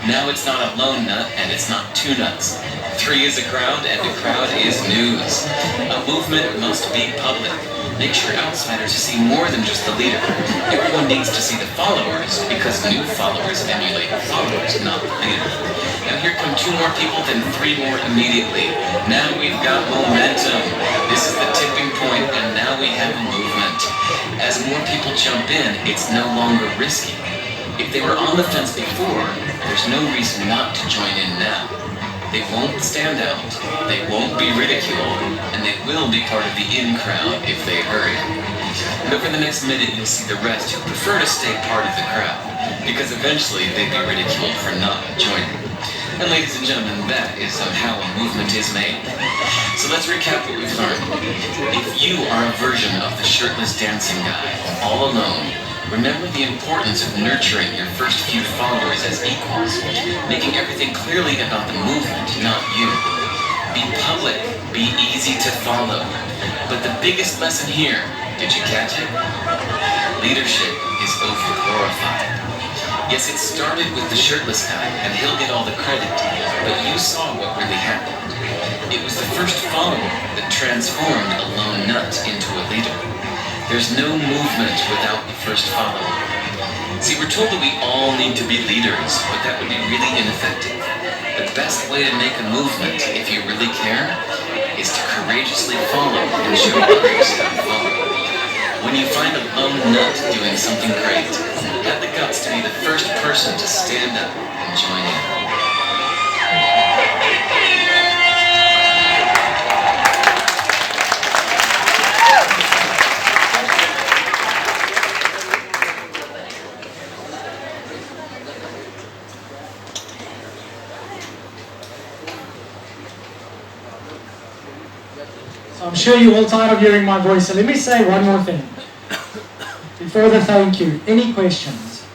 Now it's not a lone nut and it's not two nuts. 3 is a crowd and a crowd is news. A movement must be public. Make sure outsiders see more than just the leader. Everyone needs to see the followers because new followers emulate followers, not the leader. Now here come 2 more people, then 3 more immediately. Now we've got momentum. This is the tipping point, and now we have a movement. As more people jump in, it's no longer risky. If they were on the fence before, there's no reason not to join in now. They won't stand out, they won't be ridiculed, and they will be part of the in crowd if they hurry. And over the next minute, you'll see the rest who prefer to stay part of the crowd, because eventually they'd be ridiculed for not joining. And ladies and gentlemen, that is how a movement is made. So let's recap what we've learned. If you are a version of the shirtless dancing guy, all alone, remember the importance of nurturing your first few followers as equals, making everything clearly about the movement, not you. Be public, be easy to follow. But the biggest lesson here, did you catch it? Leadership is over-glorified. Yes, it started with the shirtless guy, and he'll get all the credit, but you saw what really happened. It was the first follower that transformed a lone nut into a leader. There's no movement without the first follower. See, we're told that we all need to be leaders, but that would be really ineffective. The best way to make a movement, if you really care, is to courageously follow and show others how to follow. When you find a lone nut doing something great, have the guts to be the first person to stand up and join in. So I'm sure you're all tired of hearing my voice, so let me say one more thing. Before the thank you, any questions?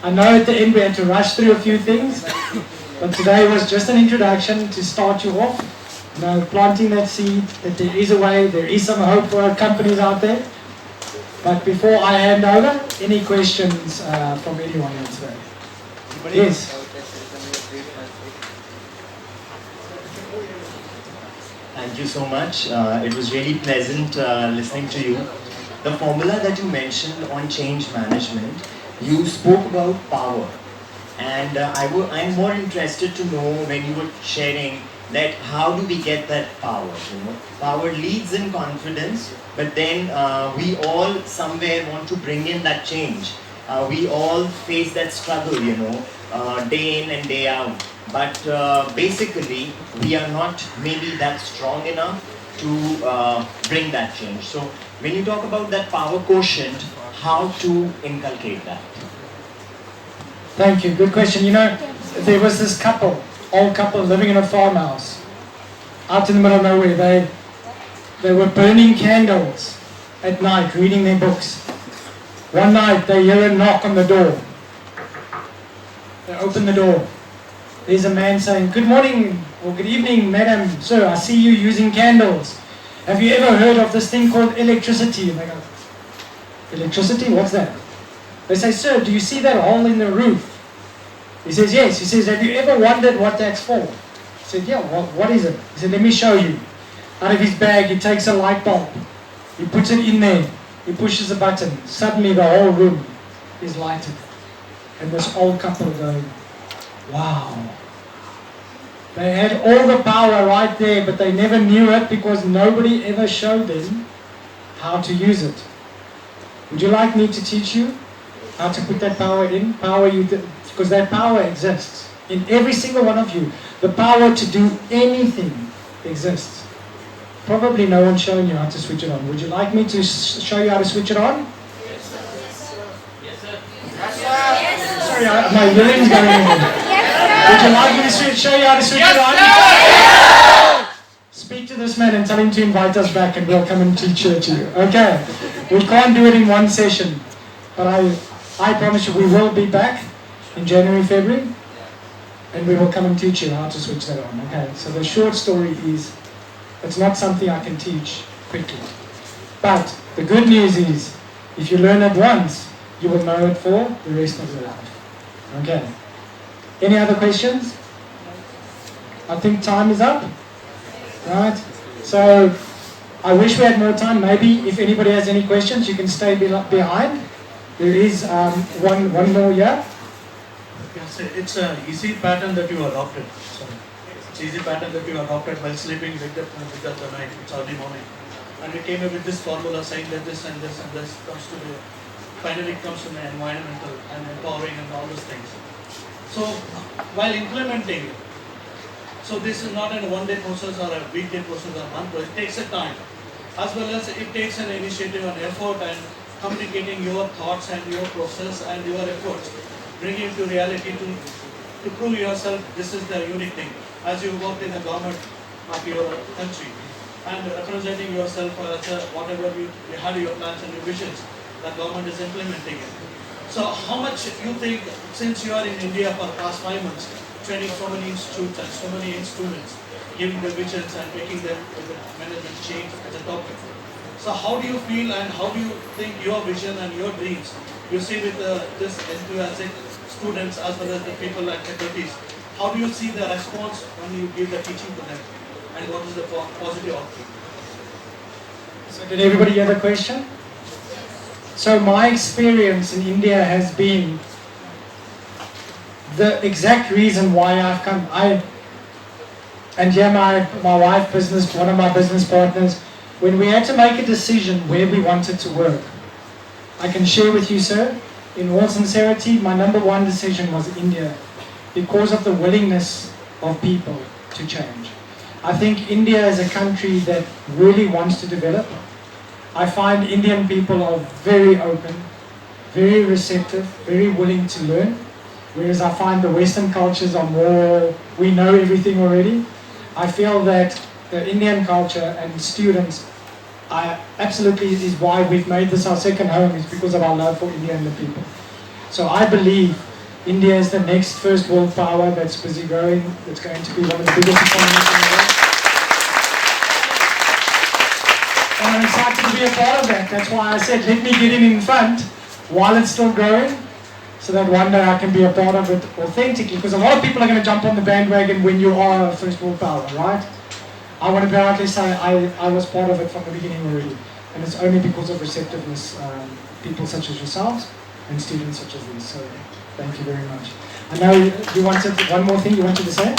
I know at the end we had to rush through a few things, but today was just an introduction to start you off. You know, planting that seed, that there is a way, there is some hope for our companies out there. But before I hand over, any questions from anyone here today? Yes. Thank you so much. It was really pleasant listening to you. The formula that you mentioned on change management, you spoke about power. And I'm more interested to know when you were sharing that how do we get that power? You know? Power leads in confidence, but then we all somewhere want to bring in that change. We all face that struggle, you know, day in and day out. But basically, we are not maybe that strong enough to bring that change. So when you talk about that power quotient, how to inculcate that? Thank you. Good question. You know, there was this old couple living in a farmhouse out in the middle of nowhere. They were burning candles at night, reading their books. One night, they hear a knock on the door. They open the door. There's a man saying, "Good morning or good evening, madam, sir. I see you using candles. Have you ever heard of this thing called electricity?" And they go, "Electricity? What's that?" They say, "Sir, do you see that hole in the roof?" He says, "Yes." He says, "Have you ever wondered what that's for?" He said, "Yeah, what is it?" He said, "Let me show you." Out of his bag, he takes a light bulb. He puts it in there. He pushes a button. Suddenly the whole room is lighted. And this old couple going, wow. They had all the power right there, but they never knew it because nobody ever showed them how to use it. Would you like me to teach you how to put that power in? Because that power exists in every single one of you. The power to do anything exists. Probably no one's showing you how to switch it on. Would you like me to show you how to switch it on? Yes, sir. Yes, sir. Sorry, my hearing's going on. Would you like me to show you how to switch it on? Speak to this man and tell him to invite us back and we'll come and teach it to you. Okay. We can't do it in one session. But I promise you we will be back in January, February. And we will come and teach you how to switch that on. Okay. So the short story is, it's not something I can teach quickly. But the good news is, if you learn it once, you will know it for the rest of your life. Okay. Any other questions? I think time is up. Right? So, I wish we had more time. Maybe if anybody has any questions, you can stay behind. There is one more here. Yes, it's an easy pattern that you adopted. Sorry. It's easy pattern that you adopted while sleeping with that the night. It's early morning. And we came up with this formula saying that this and this and this comes to the, finally comes to the environmental and empowering and all those things. So while implementing, so this is not a one-day process or a weekday process or month process. It takes a time, as well as it takes an initiative and effort and communicating your thoughts and your process and your efforts, bringing it to reality to prove yourself this is the unique thing. As you worked in the government of your country and representing yourself as whatever you had your plans and your visions, the government is implementing it. So how much you think, since you are in India for the past 5 months, training so many institutes and so many instruments, giving the visions and making them with the management change as a topic. So how do you feel and how do you think your vision and your dreams, you see with this enthusiastic students as well as the people and faculties, how do you see the response when you give the teaching to them and what is the positive outcome? So did everybody hear the question? So my experience in India has been the exact reason why I've come. And here my wife, one of my business partners, when we had to make a decision where we wanted to work, I can share with you, sir, in all sincerity, my number one decision was India because of the willingness of people to change. I think India is a country that really wants to develop. I find Indian people are very open, very receptive, very willing to learn, whereas I find the Western cultures are more, we know everything already. I feel that the Indian culture and students absolutely is why we've made this our second home, is because of our love for India and the people. So I believe India is the next first world power that's busy growing. It's going to be one of the biggest economies in the world. And I'm excited to be a part of that. That's why I said, let me get in front while it's still growing, so that one day I can be a part of it authentically. Because a lot of people are going to jump on the bandwagon when you are a first world power, right? I want to proudly say I was part of it from the beginning already. And it's only because of receptiveness, people such as yourselves and students such as these. So thank you very much. I know you wanted one more thing you wanted to say? I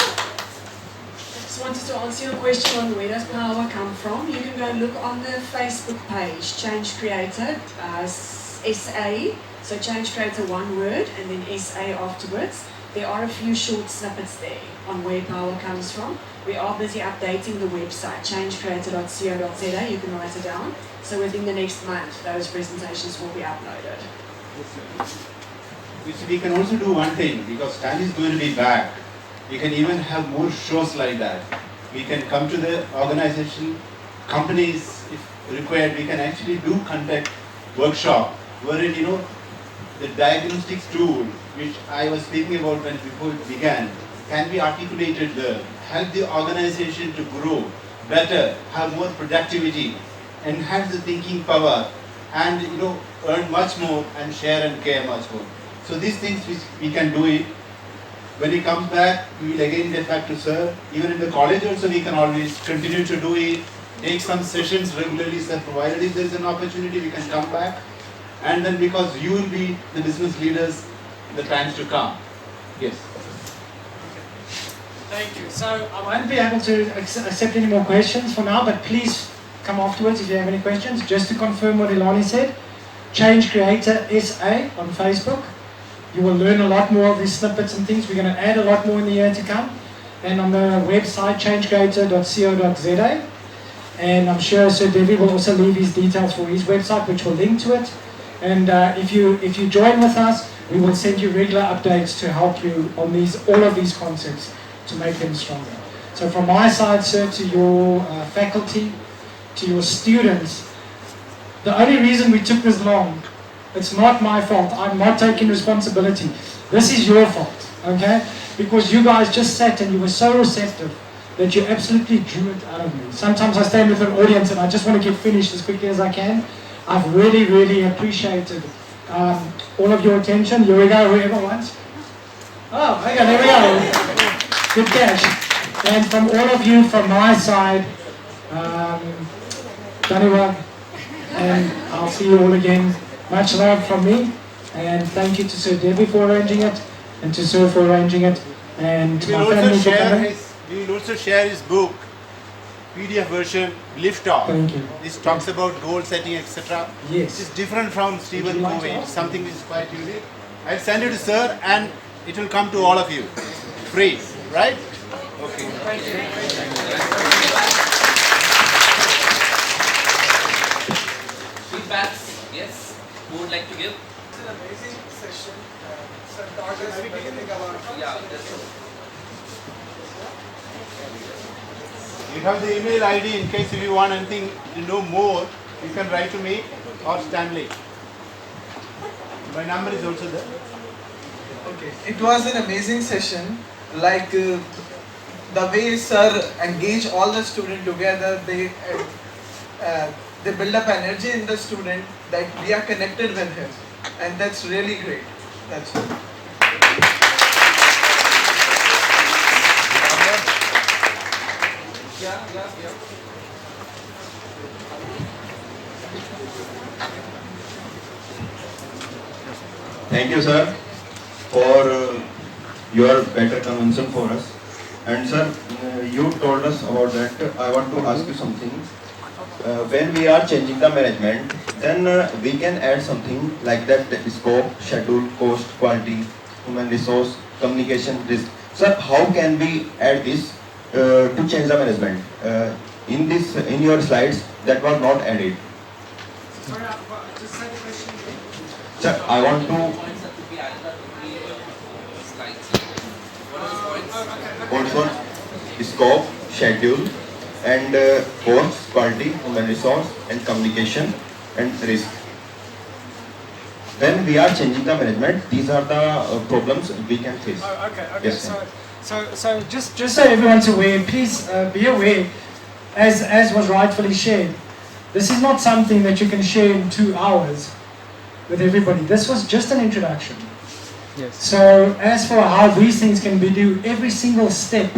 just wanted to answer your question on where does power come from. You can go and look on the Facebook page, Change Creator, SA. So Change Creator, one word, and then SA afterwards. There are a few short snippets there on where power comes from. We are busy updating the website, changecreator.co.za. You can write it down. So within the next month, those presentations will be uploaded. We can also do one thing, because Stanley is going to be back. We can even have more shows like that. We can come to the organization, companies, if required, we can actually do conduct workshop, wherein, the diagnostics tool, which I was speaking about when before it began, can be articulated there, help the organization to grow better, have more productivity, enhance the thinking power, and earn much more and share and care much more. So these things we can do it. When he comes back, we will again get back to sir. Even in the college also we can always continue to do it, take some sessions regularly, sir, provided if there is an opportunity we can come back. And then because you will be the business leaders in the times to come. Yes. Thank you. So I won't be able to accept any more questions for now, but please come afterwards if you have any questions. Just to confirm what Ilani said, Change Creator SA on Facebook. You will learn a lot more of these snippets and things. We're going to add a lot more in the year to come. And on the website, changecreator.co.za. And I'm sure Sir Devi will also leave his details for his website, which will link to it. And if you join with us, we will send you regular updates to help you on all of these concepts to make them stronger. So from my side, sir, to your faculty, to your students, the only reason we took this long, it's not my fault. I'm not taking responsibility. This is your fault, okay? Because you guys just sat and you were so receptive that you absolutely drew it out of me. Sometimes I stand with an audience and I just want to get finished as quickly as I can. I've really, really appreciated all of your attention. Here we go, whoever wants. Oh, okay, there we go. Good catch. And from all of you, from my side, Dhaniwad, and I'll see you all again. Much love from me, and thank you to Sir Devi for arranging it, and to Sir for arranging it, and to my family for coming. We will also share his book, PDF version, Lift Off. Thank you. This talks about goal setting, etc. Yes. This is different from Stephen Covey. Something is quite unique. I'll send it to Sir, and it will come to all of you. Free, right? Okay. Thank you. Feedbacks? Yes? Who would like to give? It's an amazing session. Sir taught us everything about. Yeah, that's so. You have the email ID in case if you want anything to know more, you can write to me or Stanley. My number is also there. Okay, it was an amazing session. Like the way sir engage all the students together, they build up energy in the student that we are connected with him, and that's really great. That's it. Yeah. Thank you, sir, for your better concern for us. And sir, you told us about that. I want to ask you something. When we are changing the management, then we can add something like that, the scope, schedule, cost, quality, human resource, communication, risk. Sir, how can we add this to change the management? In your slides, that was not added. Sorry, just say the question again. Sir, I want to also scope, schedule, and cost, quality, human resource, and communication, and risk. When we are changing the management, these are the problems we can face. Okay. Yes, sir. So just so everyone's aware, please be aware, as was rightfully shared, this is not something that you can share in 2 hours with everybody. This was just an introduction. Yes. So as for how these things can be done, every single step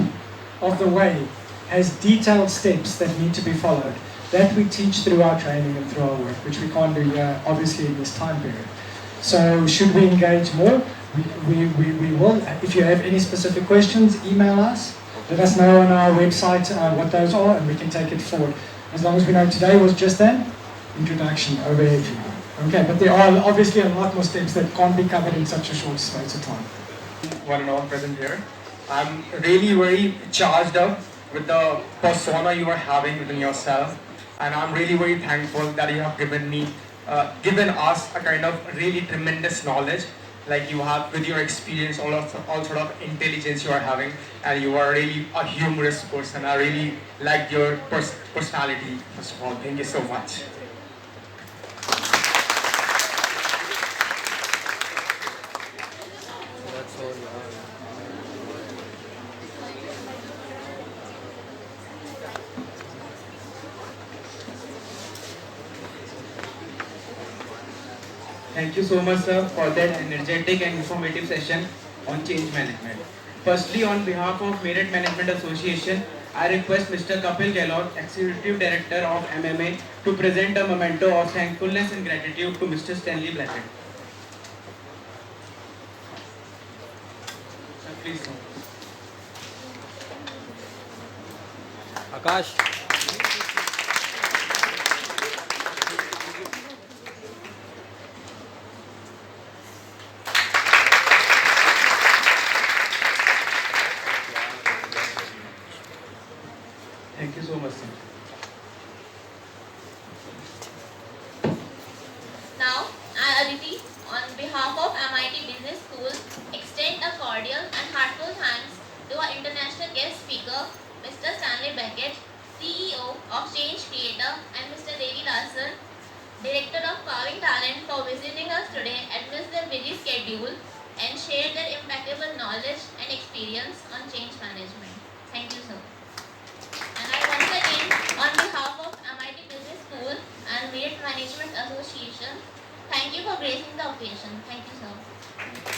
of the way has detailed steps that need to be followed. That we teach through our training and through our work, which we can't do here, obviously, in this time period. So should we engage more? We will. If you have any specific questions, email us. Let us know on our website what those are, and we can take it forward. As long as we know today was just an introduction over here. Okay, but there are obviously a lot more steps that can't be covered in such a short space of time. One and all present here. I'm really very charged up with the persona you are having within yourself, and I'm really very thankful that you have given us a kind of really tremendous knowledge, like you have with your experience, all sort of intelligence you are having, and you are really a humorous person. I really like your personality. First of all, thank you so much. Thank you so much, sir, for that energetic and informative session on change management. Firstly, on behalf of MIET Management Association, I request Mr. Kapil Gehlot, Executive Director of MMA, to present a memento of thankfulness and gratitude to Mr. Stanley Beckett. Sir, please, sir. Akash. Thank you so much, sir. Now, I, Aditi, on behalf of MIT Business School, extend a cordial and heartfelt thanks to our international guest speaker, Mr. Stanley Beckett, CEO of Change Creator, and Mr. Devi Dasan, Director of Carving Talent, for visiting us today amidst their busy schedule and share their impeccable knowledge and experience on change management. Thank you, sir. And I once again, on behalf of MIT Business School and MIET Management Association, thank you for gracing the occasion. Thank you, sir.